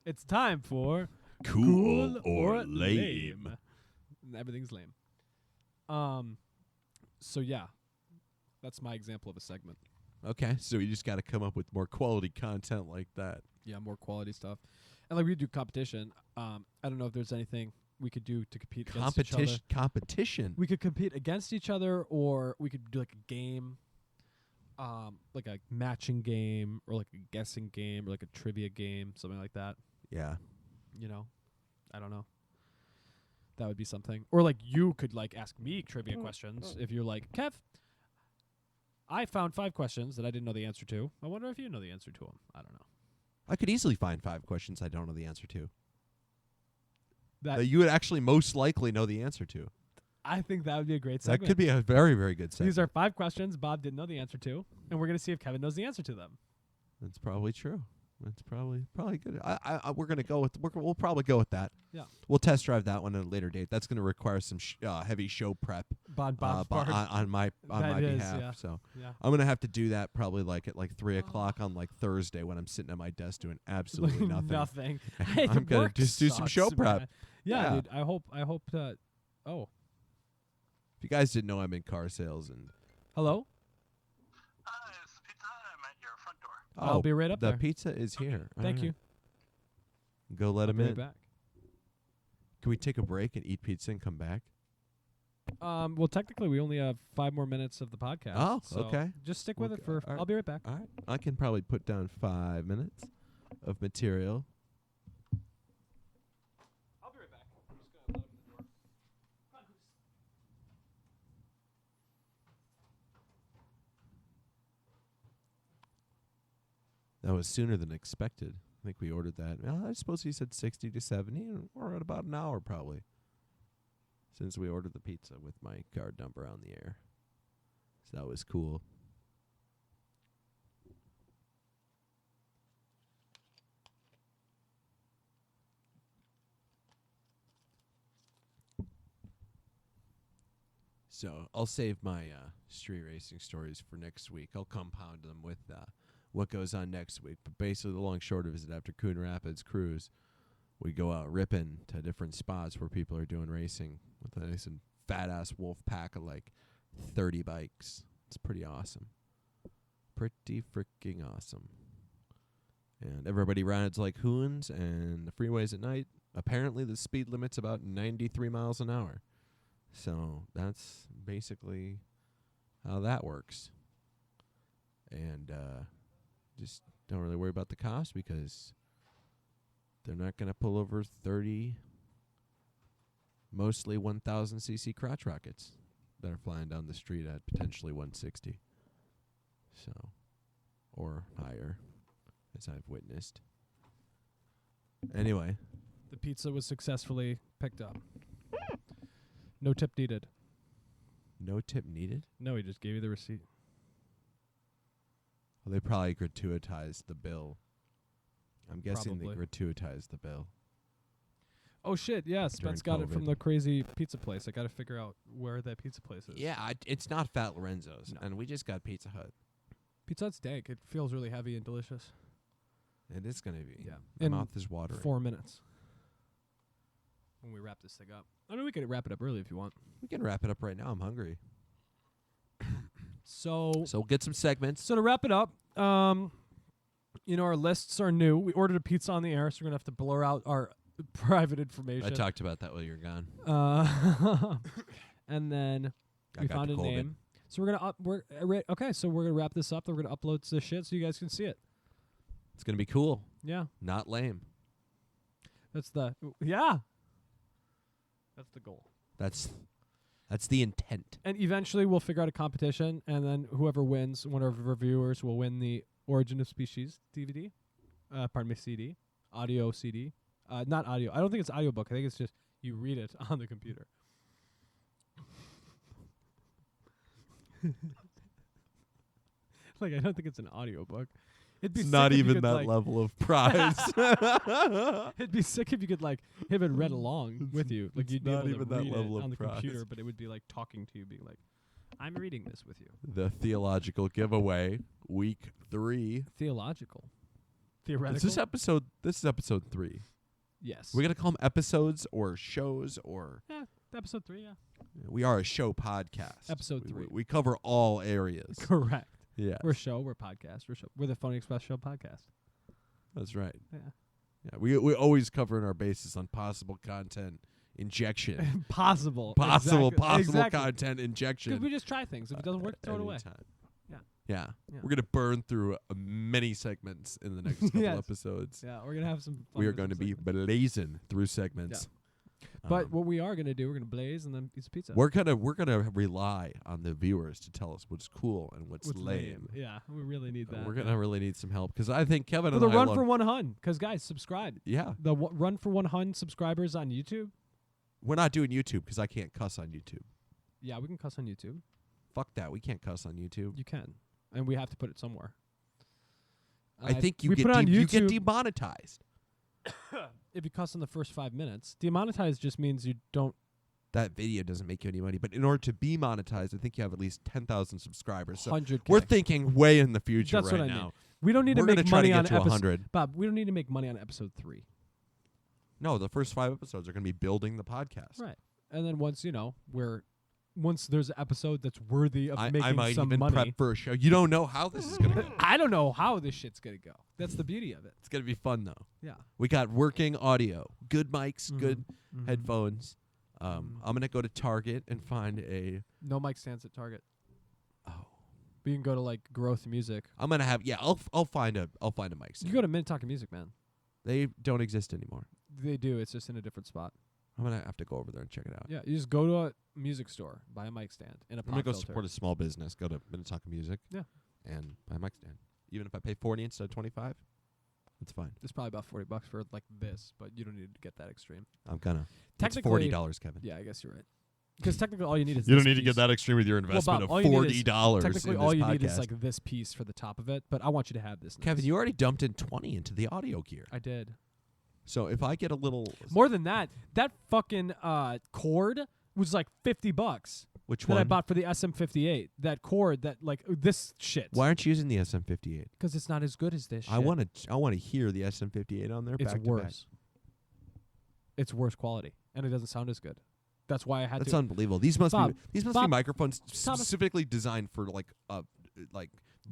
It's time for cool or lame. Everything's lame. So yeah, that's my example of a segment. Okay, so you just got to come up with more quality content like that. Yeah, more quality stuff. And like we do competition. I don't know if there's anything we could do to compete against each other. Competition. We could compete against each other, or we could do like a game, like a matching game, or like a guessing game, or like a trivia game, something like that. Yeah. You know, I don't know. That would be something. Or like you could like ask me trivia questions if you're like, Kev, I found 5 questions that I didn't know the answer to. I wonder if you know the answer to them. I don't know. I could easily find 5 questions I don't know the answer to. That That you would actually most likely know the answer to. I think that would be a great segment. That could be a very, very good segment. These are 5 questions Bob didn't know the answer to, and we're going to see if Kevin knows the answer to them. That's probably true. That's probably good. We're gonna go with. We'll probably go with that. Yeah. We'll test drive that one at a later date. That's gonna require some heavy show prep Bob's on my That is, behalf. yeah. So Yeah. I'm gonna have to do that probably like at like 3 o'clock on like Thursday when I'm sitting at my desk doing absolutely nothing. Nothing. I'm gonna Work just do some show sucks, prep. man. Yeah, Yeah. dude. I hope that. Oh, If you guys didn't know, I'm in car sales and hello. It's pizza. I'm at your front door. I'll be right up the there. pizza is here. Thank All you. right. Go let I'll him be in. right back. Can we take a break and eat pizza and come back? Well, technically, we only have 5 more minutes of the podcast. Oh, so okay. Just stick with Okay, it for. all right. I'll be right back. All right. I can probably put down 5 minutes of material. I'll be right back. I'm just gonna let him in the door. That was sooner than expected. I think we ordered that. Well, I suppose he said 60 to 70. And we're at about an hour probably since we ordered the pizza with my card number on the air. So that was cool. So I'll save my street racing stories for next week. I'll compound them with what goes on next week. But basically, the long short of it is that after Coon Rapids cruise, we go out ripping to different spots where people are doing racing with a nice and fat-ass wolf pack of like 30 bikes. It's pretty awesome. Pretty freaking awesome. And everybody rides like hoons, and the freeways at night, apparently the speed limit's about 93 miles an hour. So that's basically how that works. And just don't really worry about the cost because they're not going to pull over 30, mostly 1,000cc crotch rockets that are flying down the street at potentially 160. So, or higher, as I've witnessed. Anyway. The pizza was successfully picked up. No tip needed. No tip needed? No, he just gave you the receipt. Well, they probably gratuitized the bill. I'm guessing Probably. they gratuitized the bill. Oh, shit, yeah. Spence got it from COVID. the crazy pizza place. I got to figure out where that pizza place is. Yeah, it's not Fat Lorenzo's, No. and we just got Pizza Hut. Pizza Hut's dank. It feels really heavy and delicious. It is going to be. Yeah. My In mouth is watering. 4 minutes. When we wrap this thing up. I mean, we could wrap it up early if you want. We can wrap it up right now. I'm hungry. So So we'll get some segments. to wrap it up, our lists are new. We ordered a pizza on the air, so we're going to have to blur out our private information. I talked about that while you were gone. And then I we got found the a COVID. name. So we're gonna so we're gonna wrap this up. Then we're gonna upload the shit so you guys can see it. It's going to be cool, Yeah, not lame. that's the goal. That's the intent. And eventually we'll figure out a competition, and then whoever wins, one of our reviewers will win the Origin of Species DVD. CD, audio CD. Not audio. I don't think it's audiobook. I think it's just you read it on the computer. Like, I don't think it's an audiobook. It'd be It's sick not if you even could, that like, level of prize. It'd be sick if you could like have it read along with you. Like it's you'd be not able even to that read level it of on the prize. computer, but it would be like talking to you, being like, "I'm reading this with you." The theological giveaway, week 3. Theological, theoretical. This is episode 3. Yes. We're going to call them episodes or shows or... Episode 3. Yeah. We are a show podcast. Episode We- 3. We cover all areas. Correct. Yeah. We're podcast. We're the Phony Express Show podcast. That's right. Yeah. Yeah, we always covering our bases on possible content injection. Possible possible Exactly. content injection. Could we just try things? If it doesn't work, throw it away. anytime. Yeah. Yeah. Yeah. We're going to burn through many segments in the next couple Yes. episodes. Yeah, we're gonna have some fun. We are with going to some be segments. blazing through segments. But what we are gonna do, we're gonna blaze and then eat some pizza. we're gonna rely on the viewers to tell us what's cool and what's lame. Yeah, we really need that. We're gonna really need some help because I think Kevin For and the I Run love, for one-hun, because guys, subscribe. yeah. The Run for one-hun subscribers on YouTube. We're not doing YouTube because I can't cuss on YouTube. Yeah, we can cuss on YouTube. Fuck that. We can't cuss on YouTube. You can, and we have to put it somewhere. I think you we get put it on you get YouTube. demonetized. If you cuss in the first 5 minutes, demonetized just means you don't. That video doesn't make you any money, but in order to be monetized, I think you have at least 10,000 subscribers. So 100K. we're thinking way in the future That's right what I now. mean. We don't need We're to gonna make try to money on get to episode. 100. Bob, we don't need to make money on episode 3. No, the first 5 episodes are going to be building the podcast. Right. And then once once there's an episode that's worthy of making I might some even money. prep for a show. You don't know how this is going to go. I don't know how this shit's gonna go. That's the beauty of it. It's going to be fun though. Yeah. We got working audio, good mics, good Mhm. headphones. I'm going to go to Target and find a No mic stands at Target. oh. But you can go to like Growth Music. I'm going to have I'll find a mic You stand. go to Minnetonka Music, man. They don't exist anymore. They do. It's just in a different spot. I'm going to have to go over there and check it out. Yeah. You just go to a music store, buy a mic stand and a I'm pop going to go filter. support a small business, go to Minnetonka Music. Yeah. And buy a mic stand. Even if I pay 40 instead of 25, it's fine. It's probably about $40 for like this, but you don't need to get that extreme. I'm going to. It's Technically, $40, Kevin. Yeah, I guess you're right. Because technically, all you need is You this don't need to piece. get that extreme with your Bob, investment all of you need is- $40. Technically, in all this you podcast. need is like this piece for the top of it. But I want you to have this. Kevin, next. you already dumped in 20 into the audio gear. I did. So if I get a little More than that, that fucking cord was like $50. Which that one? I bought for the SM58. That cord that like this shit. Why aren't you using the SM58? Because it's not as good as this shit. I want to hear the SM58 on there. It's back to back. worse. It's worse quality, and it doesn't sound as good. That's why I had That's to. unbelievable. These must Bob, be Bob, microphones Thomas. specifically designed for like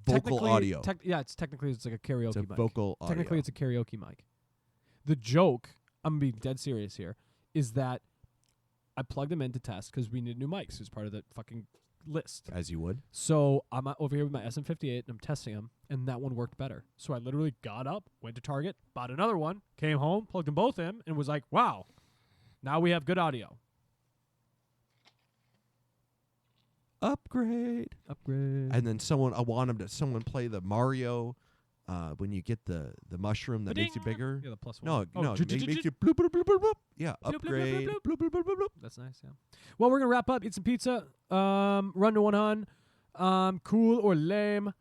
vocal Technically- audio. it's technically it's like a karaoke It's a mic. vocal audio. Technically, it's a karaoke mic. The joke, I'm being dead serious here, is that I plugged them in to test because we need new mics as part of the fucking list. As you would. So I'm over here with my SM58 and I'm testing them, and that one worked better. So I literally got up, went to Target, bought another one, came home, plugged them both in, and was like, wow, now we have good audio. Upgrade. And then I want them to someone play the Mario when you get the mushroom that makes you bigger. Yeah, the plus one. No, it makes you bloop, bloop, bloop, bloop, bloop. Yeah, Bloop, bloop, bloop, upgrade. bloop, Bloop, bloop, bloop, bloop, bloop. That's nice, yeah. Well, we're going to wrap up, eat some pizza, run to one-hun, cool or lame.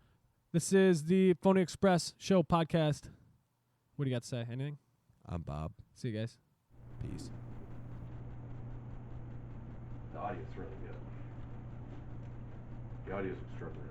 This is the Phony Express show podcast. What do you got to say? Anything? I'm Bob. See you guys. Peace. The audio's really good. The audio's extraordinary.